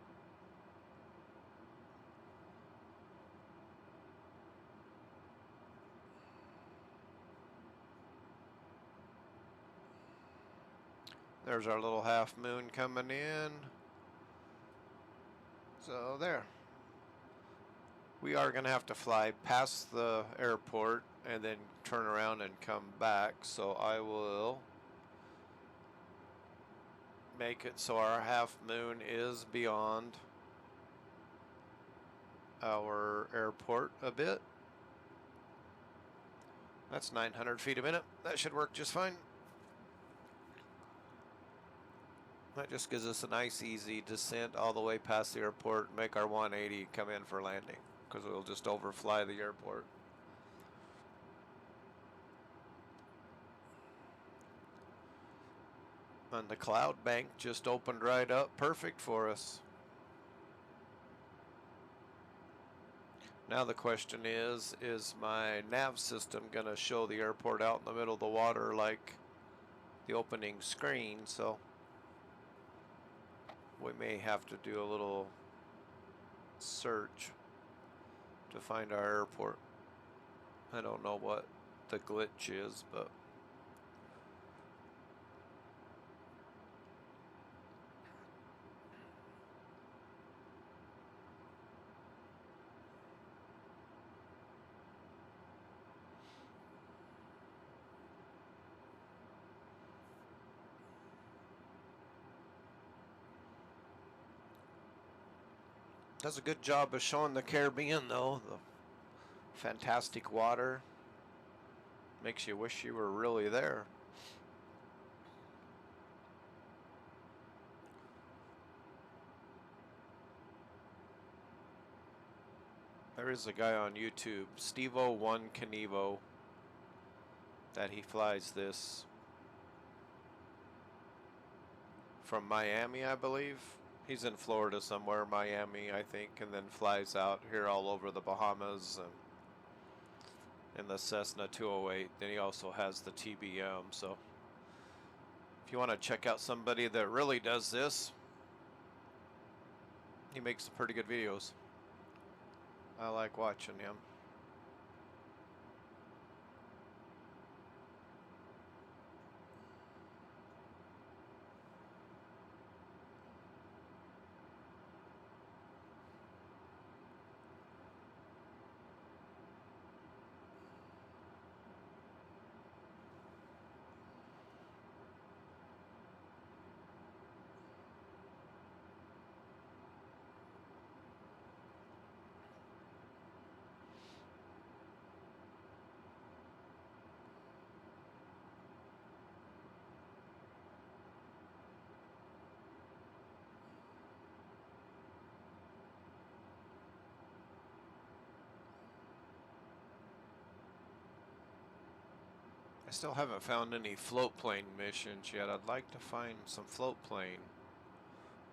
S1: There's our little half moon coming in. So there. We are going to have to fly past the airport and then turn around and come back. So I will make it so our half moon is beyond our airport a bit. That's 900 feet a minute. That should work just fine. That just gives us a nice easy descent all the way past the airport, make our 180 come in for landing, because we'll just overfly the airport. And the cloud bank just opened right up, perfect for us. Now the question is my nav system going to show the airport out in the middle of the water like the opening screen? So we may have to do a little search to find our airport. I don't know what the glitch is, but does a good job of showing the Caribbean though. The fantastic water makes you wish you were really there. There is a guy on YouTube, Stevo1 Canevo, that he flies this from Miami, I believe. He's in Florida somewhere, Miami, I think, and then flies out here all over the Bahamas and in the Cessna 208. Then he also has the TBM. So if you want to check out somebody that really does this, he makes some pretty good videos. I like watching him. I still haven't found any float plane missions yet. I'd like to find some float plane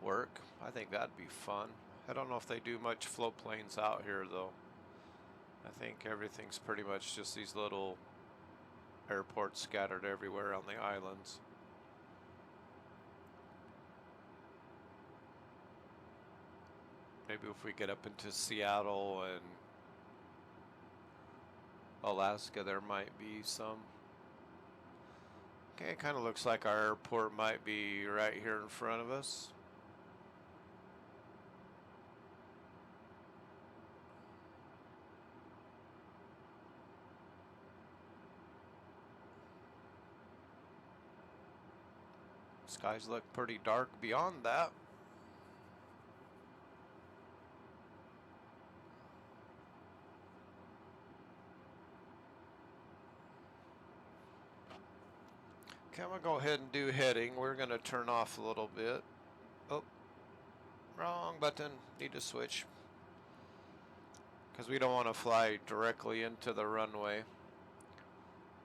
S1: work. I think that'd be fun. I don't know if they do much float planes out here though. I think everything's pretty much just these little airports scattered everywhere on the islands. Maybe if we get up into Seattle and Alaska, there might be some. Okay, it kind of looks like our airport might be right here in front of us. Skies look pretty dark beyond that. Okay, I'm going to go ahead and do heading. We're going to turn off a little bit. Oh, wrong button. Need to switch. Because we don't want to fly directly into the runway.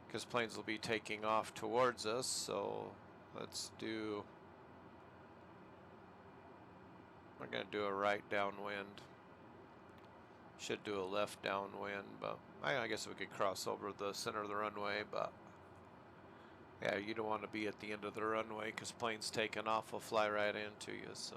S1: Because planes will be taking off towards us. So let's do... We're going to do a right downwind. Should do a left downwind, but I guess we could cross over the center of the runway, but Yeah, you don't want to be at the end of the runway because planes taking off will fly right into you, so.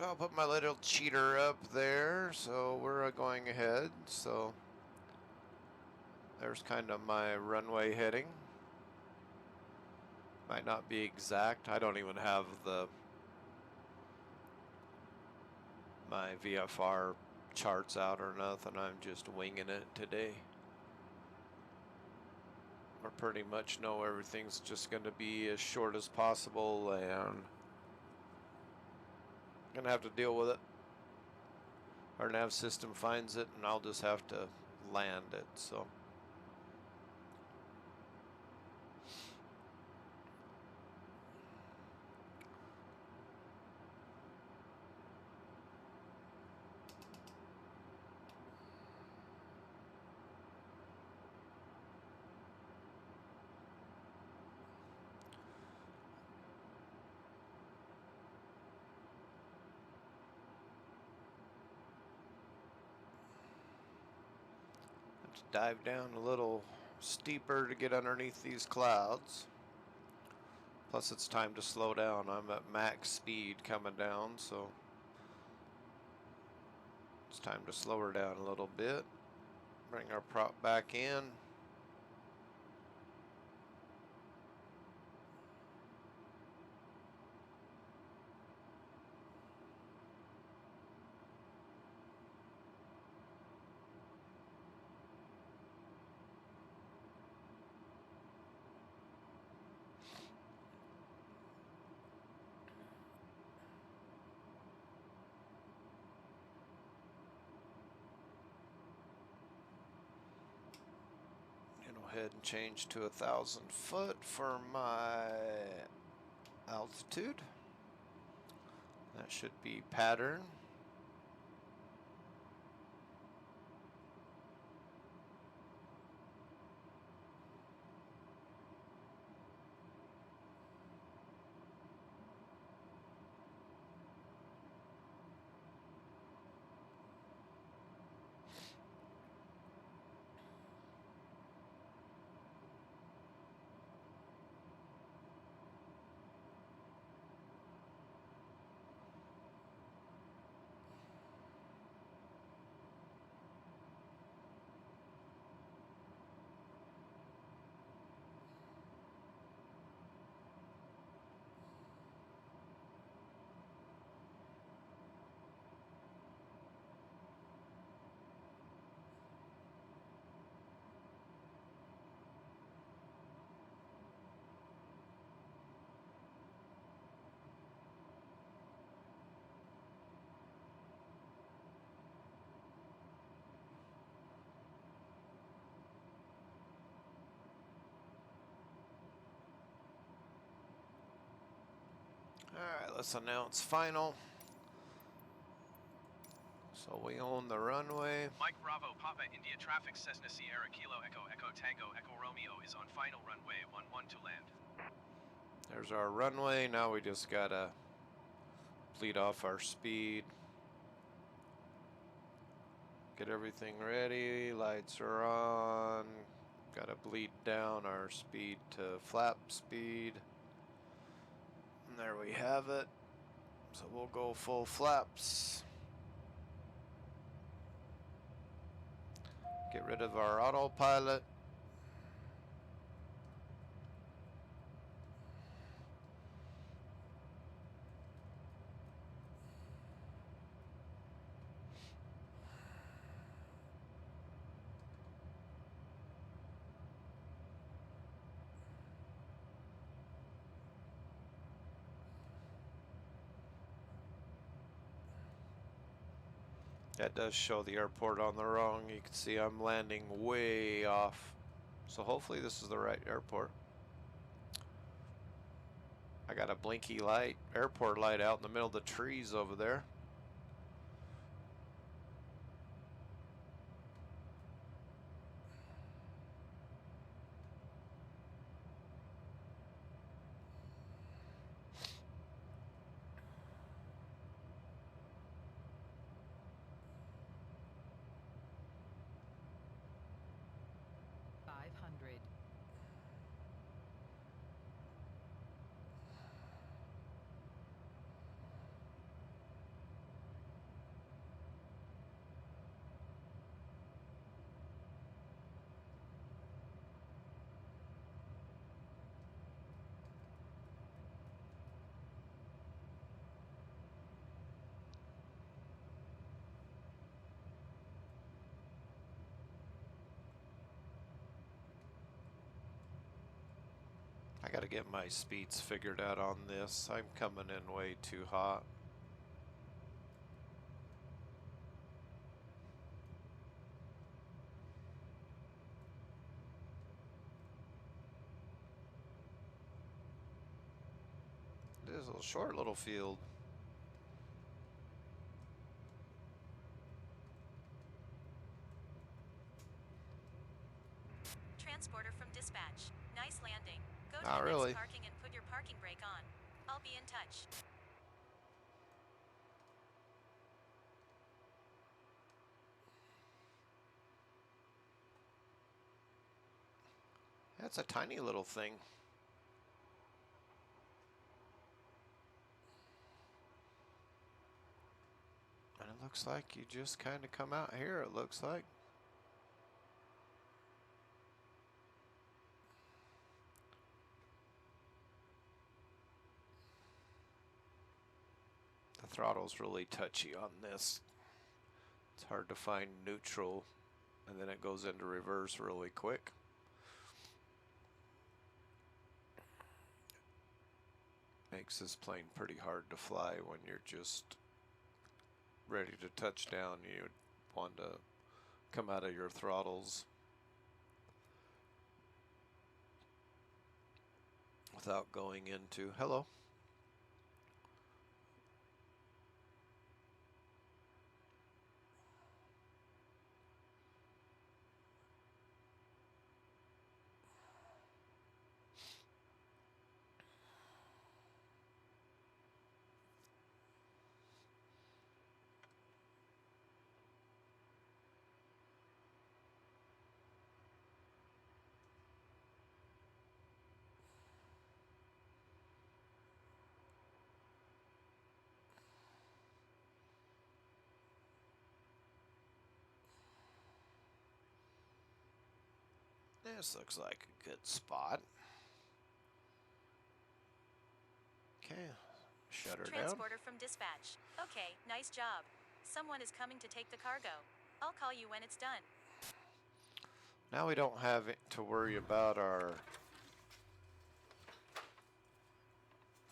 S1: So I'll put my little cheater up there, so we're going ahead, so there's kind of my runway heading. Might not be exact. I don't even have my VFR charts out or nothing. I'm just winging it today. I pretty much know everything's just going to be as short as possible, and gonna have to deal with it. Our nav system finds it, and I'll just have to land it. So. Dive down a little steeper to get underneath these clouds. Plus it's time to slow down. I'm at max speed coming down, so it's time to slow her down a little bit. Bring our prop back in. Go ahead and change to 1,000 foot for my altitude. That should be pattern. Alright, let's announce final. So we own the runway.
S5: Mike Bravo Papa India traffic Cessna Sierra Kilo Echo Echo Tango Echo Romeo is on final runway 11 to land.
S1: There's our runway. Now we just gotta bleed off our speed. Get everything ready. Lights are on. Gotta bleed down our speed to flap speed. And there we have it. So we'll go full flaps. Get rid of our autopilot. That does show the airport on the wrong. You can see I'm landing way off. So hopefully this is the right airport. I got a blinky light, airport light out in the middle of the trees over there. I gotta get my speeds figured out on this. I'm coming in way too hot. This is a short little field.
S2: Transporter from dispatch. Nice landing. Go to
S1: Not
S2: the next
S1: really.
S2: parking and put your parking brake on. I'll be in touch.
S1: That's a tiny little thing. And it looks like you just kind of come out here, it looks like. The throttle's really touchy on this. It's hard to find neutral, and then it goes into reverse really quick. Makes this plane pretty hard to fly when you're just ready to touch down. You want to come out of your throttles without going into hello. This looks like a good spot. Okay, shut her down.
S2: Transporter from dispatch. Okay, nice job. Someone is coming to take the cargo. I'll call you when it's done.
S1: Now we don't have to worry about our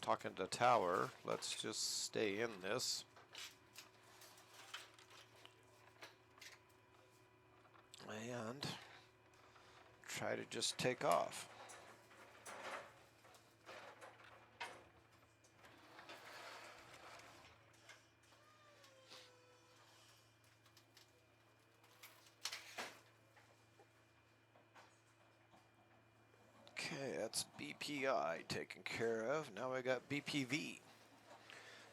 S1: talking to tower. Let's just stay in this. And try to just take off. Okay, that's BPI taken care of. Now I got BPV.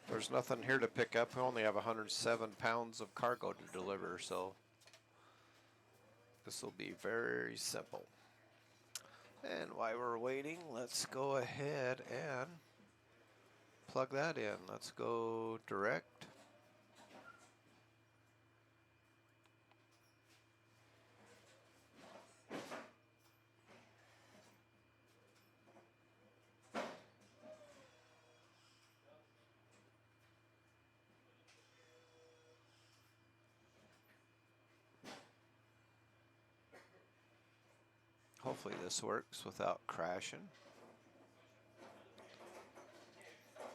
S1: There's nothing here to pick up. We only have 107 pounds of cargo to deliver, so this will be very simple. And while we're waiting, let's go ahead and plug that in. Let's go direct. Hopefully this works without crashing.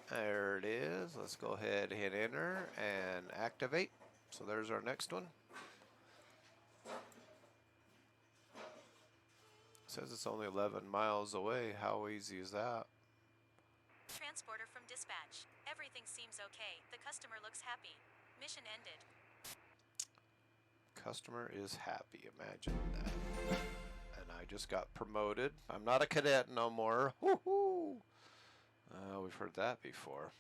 S1: There it is. Let's go ahead, hit enter, and activate. So there's our next one. Says it's only 11 miles away. How easy is that?
S2: Transporter from dispatch. Everything seems okay. The customer looks happy. Mission ended.
S1: Customer is happy. Imagine that. And I just got promoted. I'm not a cadet no more. Woohoo! We've heard that before.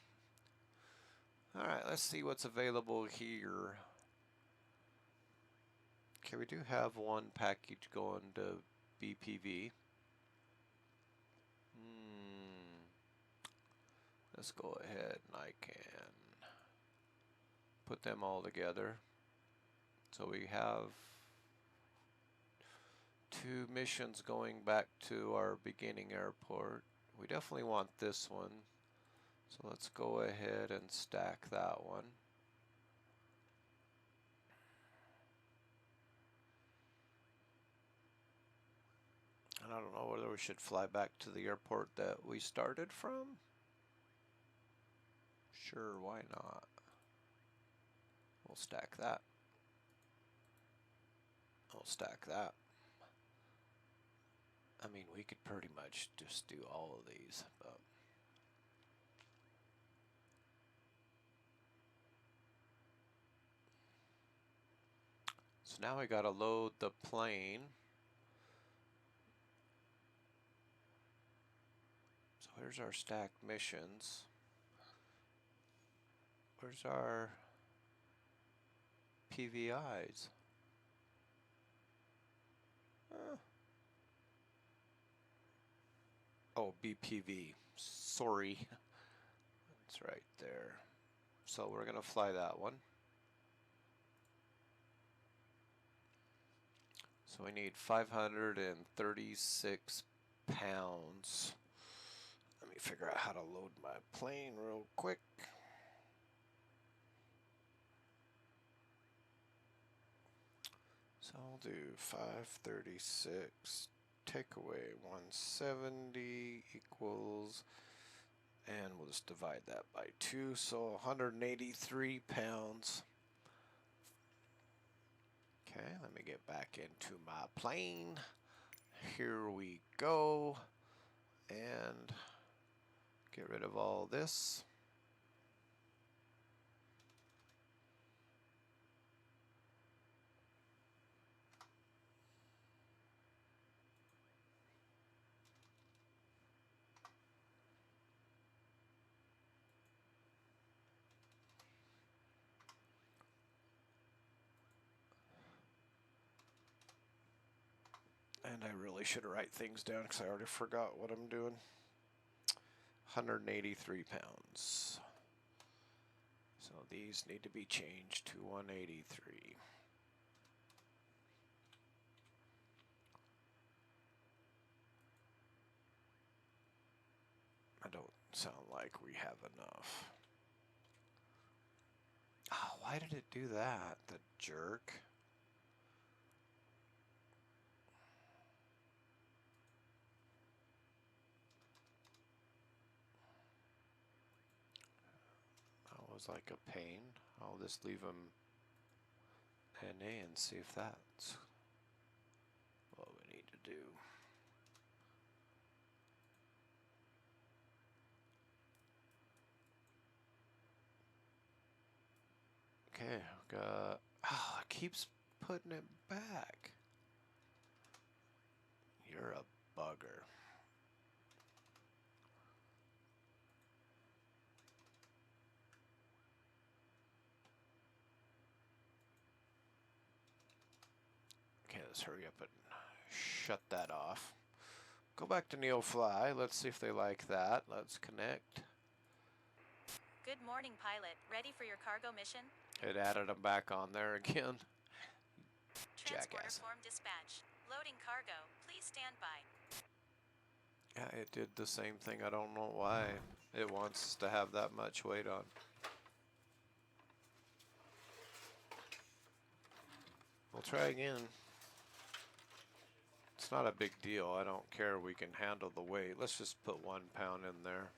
S1: All right, let's see what's available here. Okay, we do have one package going to BPV. Let's go ahead and I can put them all together. So we have 2 missions going back to our beginning airport. We definitely want this one. So let's go ahead and stack that one. And And I don't know whether we should fly back to the airport that we started from. Sure, why not? We'll stack that. We'll stack that. I mean, we could pretty much just do all of these, but so now we gotta load the plane. So here's our stacked missions. Where's our PVIs? Oh, BPV. Sorry. It's right there. So we're gonna fly that one. So we need 536 pounds. Let me figure out how to load my plane real quick. So I'll do 536, take away 170 equals, and we'll just divide that by 2, so 183 pounds. Okay, let me get back into my plane. Here we go. And get rid of all this. And I really should write things down because I already forgot what I'm doing. 183 pounds. So these need to be changed to 183. I don't sound like we have enough. Oh, why did it do that? The jerk. That was like a pain. I'll just leave them NA and see if that's what we need to do. Okay, I've got. Oh, it keeps putting it back. You're a bugger. Okay, let's hurry up and shut that off. Go back to NeoFly. Let's see if they like that. Let's connect.
S2: Good morning, pilot. Ready for your cargo mission?
S1: It added them back on there again.
S2: Transporter
S1: Jackass.
S2: form dispatch. Loading cargo. Please stand by.
S1: Yeah, it did the same thing. I don't know why it wants to have that much weight on. We'll try again. It's not a big deal. I don't care. We can handle the weight. Let's just put 1 pound in there.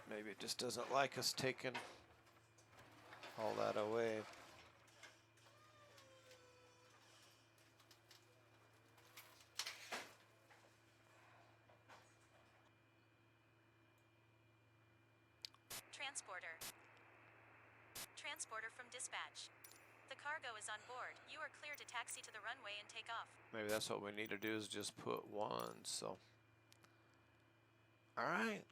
S1: Maybe it just doesn't like us taking all that away.
S2: Transporter. Transporter from dispatch. The cargo is on board. You are clear to taxi to the runway and take off.
S1: Maybe that's what we need to do is just put 1. So, all right.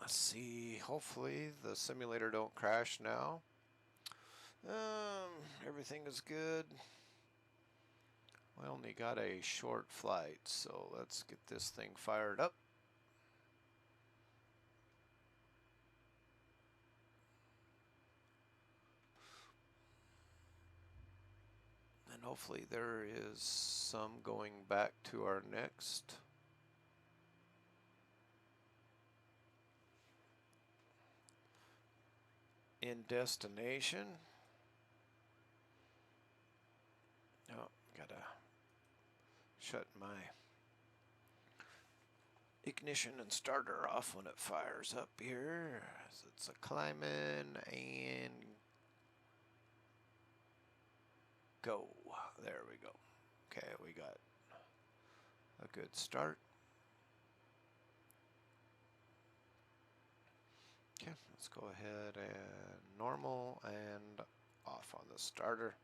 S1: Let's see. Hopefully the simulator don't crash now. Everything is good. We only got a short flight, so let's get this thing fired up. And hopefully there is some going back to our next. In destination. Oh, gotta shut my ignition and starter off when it fires up here. So it's a climbing and go. There we go. Okay, we got a good start. Okay, let's go ahead and normal and off on the starter.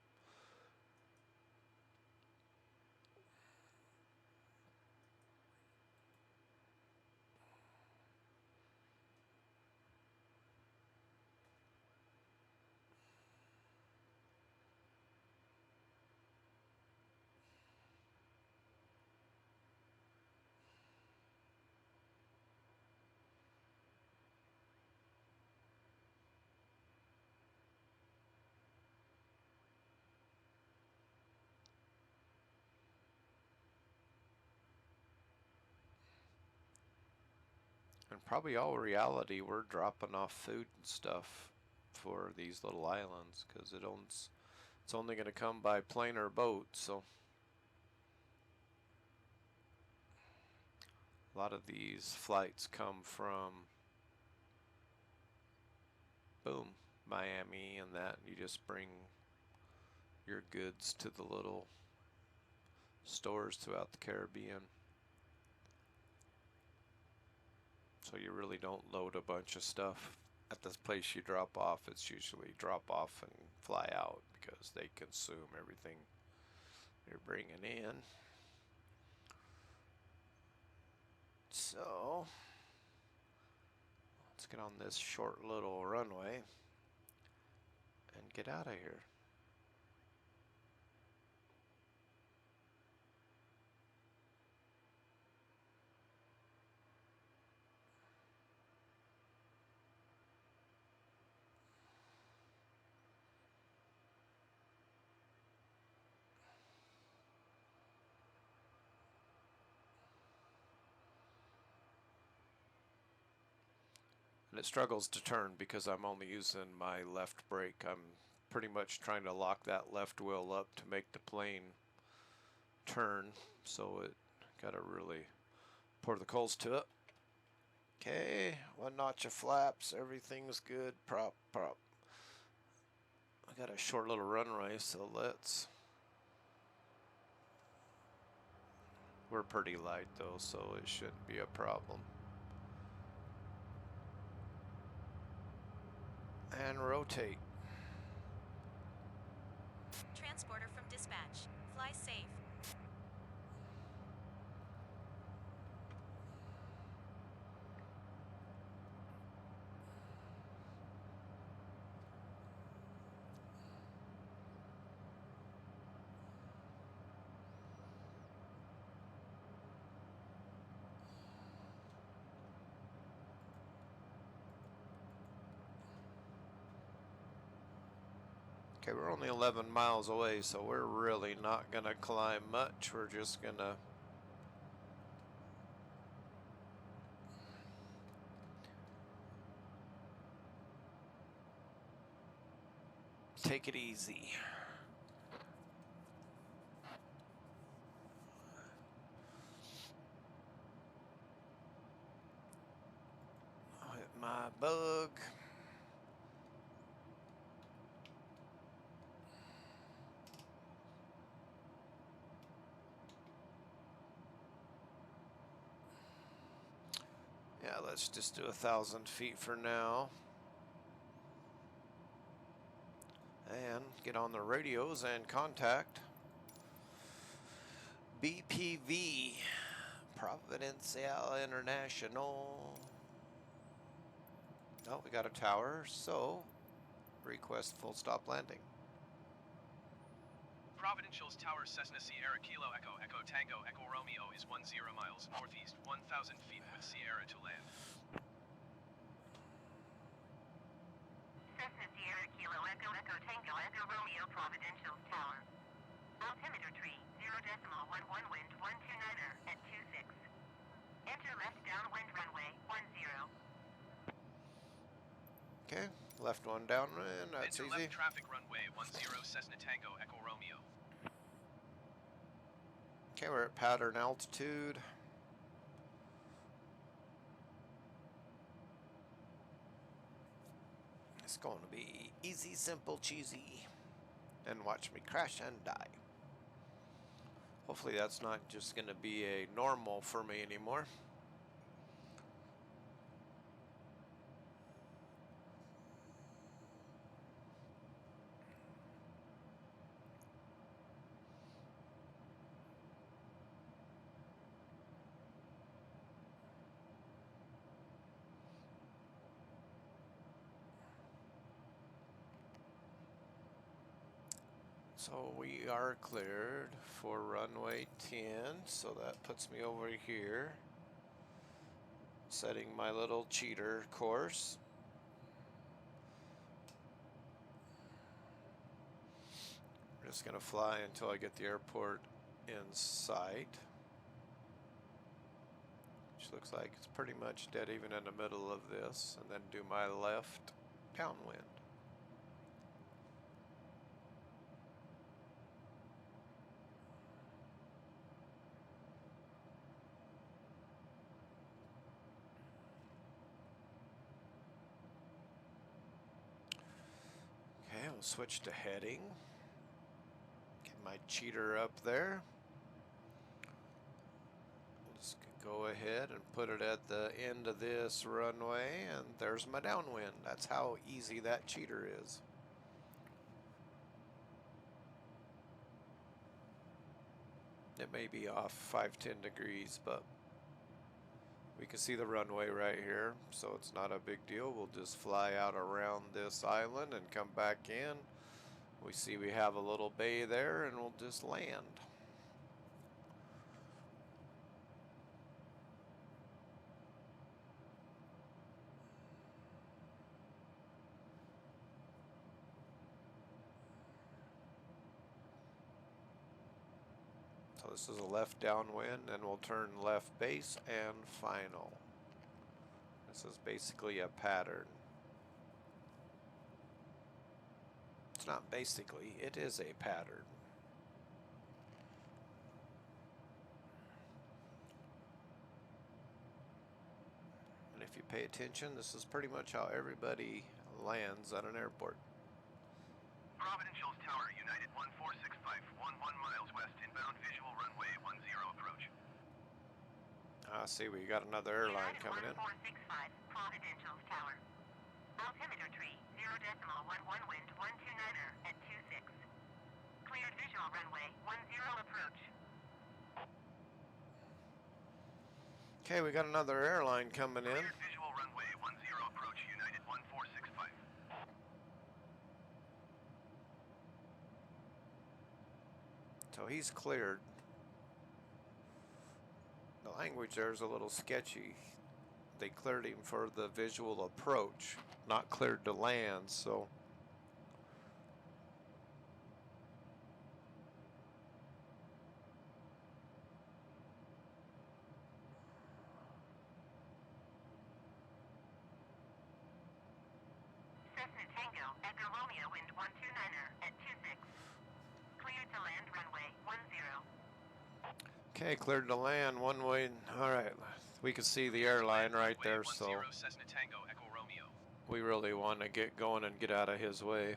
S1: In probably all reality, we're dropping off food and stuff for these little islands because it's only going to come by plane or boat. So a lot of these flights come from boom, Miami and that. You just bring your goods to the little stores throughout the Caribbean. So you really don't load a bunch of stuff at this place you drop off. It's usually drop off and fly out because they consume everything you're bringing in. So let's get on this short little runway and get out of here. And it struggles to turn because I'm only using my left brake. I'm pretty much trying to lock that left wheel up to make the plane turn, so it gotta really pour the coals to it. Okay, one notch of flaps, everything's good. Prop. I got a short little runway, so we're pretty light though, so it shouldn't be a problem. And rotate.
S2: Transporter from dispatch. Fly safe.
S1: Okay, we're only 11 miles away, so we're really not gonna climb much. We're just gonna take it easy. I'll hit my bug. Yeah, let's just do 1,000 feet for now. And get on the radios and contact BPV, Providencial International. Oh, we got a tower, so request full stop landing.
S5: Providential's Tower Cessna Sierra Kilo Echo Echo Tango Echo Romeo is 10 miles northeast, 1,000 feet with Sierra to land.
S4: Cessna Sierra Kilo Echo Echo Tango Echo Romeo Providential's Tower. Altimeter tree 0.11 wind 129er at 26. Enter left downwind runway 10.
S1: Okay, left one downwind, that's
S5: Enter
S1: easy.
S5: left traffic runway 10 Cessna Tango Echo Romeo.
S1: Okay, we're at pattern altitude. It's going to be easy, simple, cheesy. And watch me crash and die. Hopefully that's not just going to be a normal for me anymore. So we are cleared for runway 10, so that puts me over here, setting my little cheater course. I'm just gonna fly until I get the airport in sight, which looks like it's pretty much dead even in the middle of this, and then do my left downwind. Okay, we'll switch to heading. Get my cheater up there. Just go ahead and put it at the end of this runway, and there's my downwind. That's how easy that cheater is. It may be off 5-10 degrees, but we can see the runway right here, so it's not a big deal. We'll just fly out around this island and come back in. We see we have a little bay there, and we'll just land. So this is a left downwind, and we'll turn left base and final. This is basically a pattern. It's not basically, it is a pattern. And if you pay attention, this is pretty much how everybody lands at an airport.
S3: Providential's Tower, United 1465, 11 miles west, inbound visual runway 10 approach.
S1: I see we got another airline
S4: United
S1: coming in.
S4: 1465, Providential's Tower. Altimeter tree, 0.11 wind, 129er at 26. Cleared visual runway, 10 approach.
S1: Okay, we got another airline coming in.
S3: Cleared visual runway 10 approach, United 1465.
S1: So he's cleared. The language there is a little sketchy. They cleared him for the visual approach, not cleared to land, so
S4: Cessna Tango, Echo Romeo wind 129er at 26. Cleared to land runway 10.
S1: okay, cleared to land one way. All right, we can see the airline right there, so
S5: Cessna Tango, Echo Romeo.
S1: we really want to get going and get out of his way,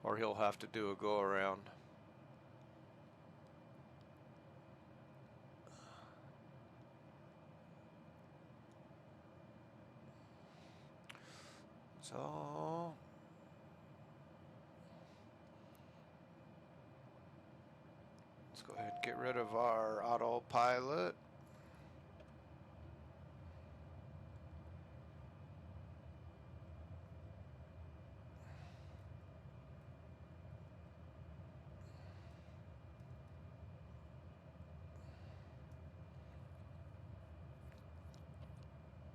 S1: or he'll have to do a go around. So let's go ahead and get rid of our autopilot.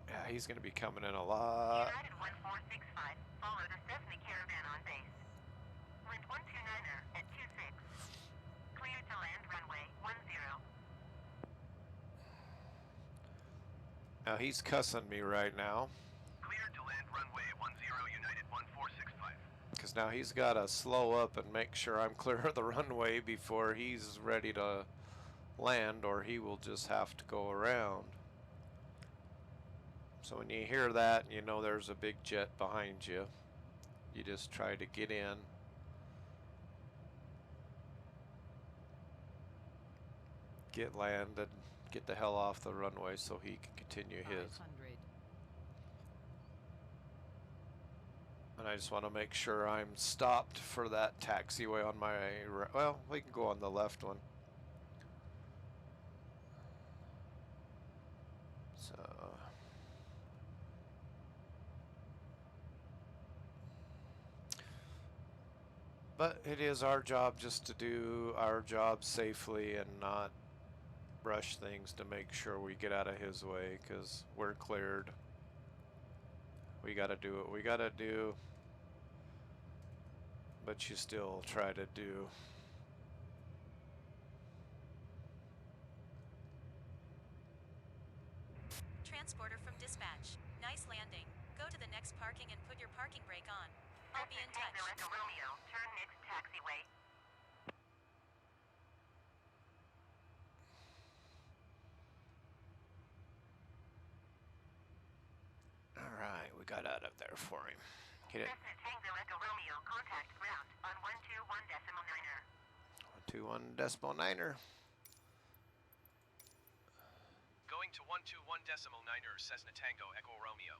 S1: Yeah, he's going to be coming in a lot.
S4: United 1465, follow the Cessna Caravan on base. Wind 129er at 26. Cleared to land runway 10.
S1: Now he's cussing me right now,
S3: Cleared to land runway 10, United 1465.
S1: because now he's got to slow up and make sure I'm clear of the runway before he's ready to land, or he will just have to go around. So when you hear that, you know there's a big jet behind you. You just try to get in. Get landed, get the hell off the runway so he can continue his.
S6: 500.
S1: And I just want to make sure I'm stopped for that taxiway on my, well, we can go on the left one. So, but it is our job just to do our job safely and not rush things to make sure we get out of his way, because we're cleared. We got to do what we got to do, but you still try to do.
S2: Transporter from dispatch. Nice landing. Go to the next parking and put your parking brake on. I'll be in touch.
S4: Tango Echo Romeo, turn next taxiway.
S1: Alright, we got out of there for him. Hit it.
S4: Cessna Tango Echo Romeo, contact ground on 121.9er.
S1: 121.9er.
S5: Going to 121.9er Cessna Tango Echo Romeo.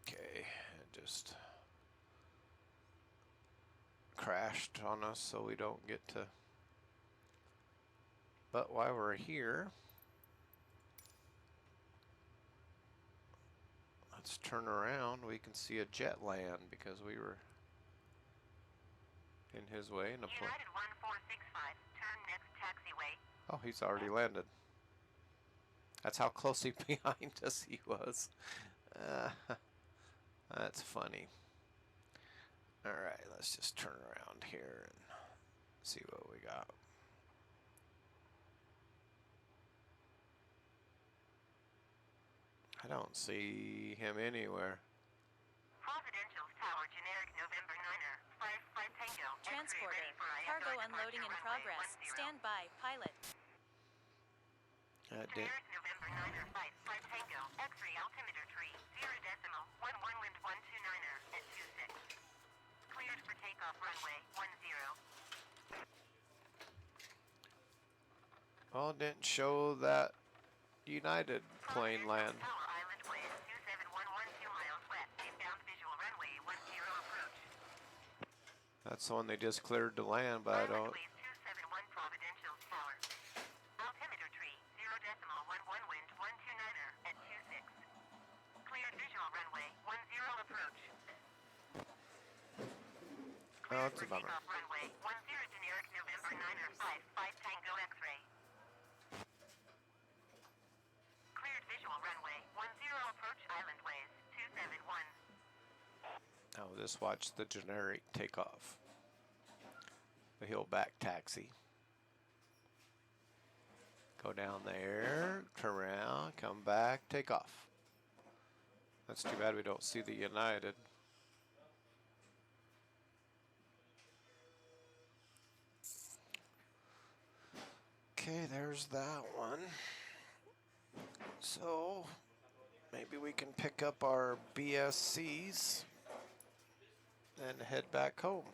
S1: Okay, it just crashed on us, so we don't get to. But while we're here, let's turn around. We can see a jet land because we were in his way in a plane.
S4: United 1465, turn next taxiway.
S1: Oh, he's already landed. That's how closely behind us he was. That's funny. Alright, let's just turn around here and see what we got. I don't see him anywhere.
S4: Providential Tower, generic November 9er, 55 Tango.
S2: Transporter. Cargo unloading in progress. Stand by, pilot.
S4: Generic November 9er, 55 Tango. X-ray altimeter tree, 0.11 wind 129er at 26. Cleared for takeoff runway 10.
S1: Well, it didn't show that United plane land.
S4: Tower Island Way, 27112 miles west, inbound visual runway 10 approach.
S1: That's the one they just cleared to land, but I don't.
S4: Island Ways 271 Providential Tower. Altimeter tree, 0.11 wind 129er at 26. Cleared visual runway 10 approach.
S1: Oh, it's a bummer.
S4: Takeoff runway 10 generic November 9er 55 Tango X-ray. Cleared visual runway 10 approach Island Ways 271.
S1: Now just watch the generic take off. The hill back taxi. Go down there, turn around, come back, take off. That's too bad we don't see the United. Okay, there's that one. So, maybe we can pick up our BSCs and head back home.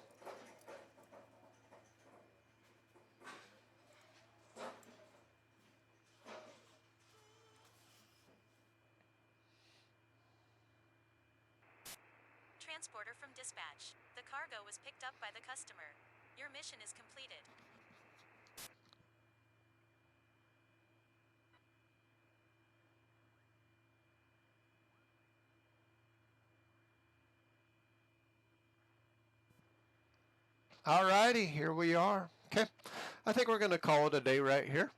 S2: Transporter from dispatch. The cargo was picked up by the customer. Your mission is completed.
S1: Alrighty, here we are. Okay, I think we're going to call it a day right here.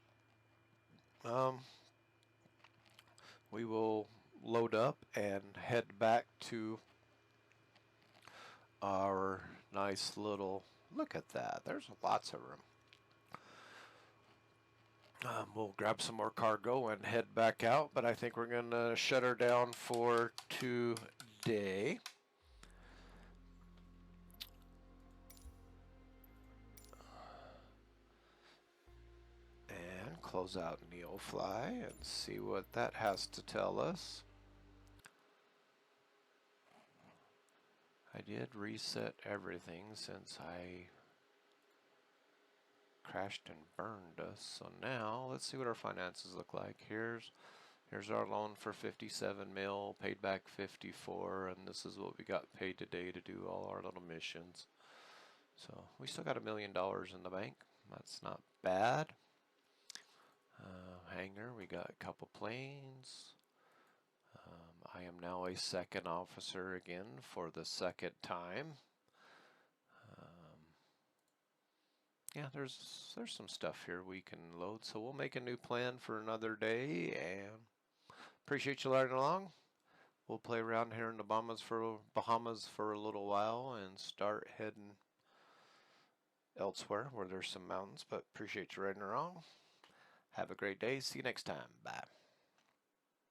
S1: We will load up and head back to our nice little, look at that, there's lots of room. We'll grab some more cargo and head back out, but I think we're going to shut her down for today. close out Neofly and see what that has to tell us. I did reset everything since I crashed and burned us. So now let's see what our finances look like. Here's our loan for 57 mil, paid back 54, and this is what we got paid today to do all our little missions. So we still got $1 million in the bank. That's not bad. Hangar, we got a couple planes. I am now a second officer again for the second time. Yeah, there's some stuff here we can load, so we'll make a new plan for another day, and appreciate you learning along. We'll play around here in the Bahamas for a little while and start heading elsewhere where there's some mountains, but appreciate you riding along. Have a great day. See you next time. Bye.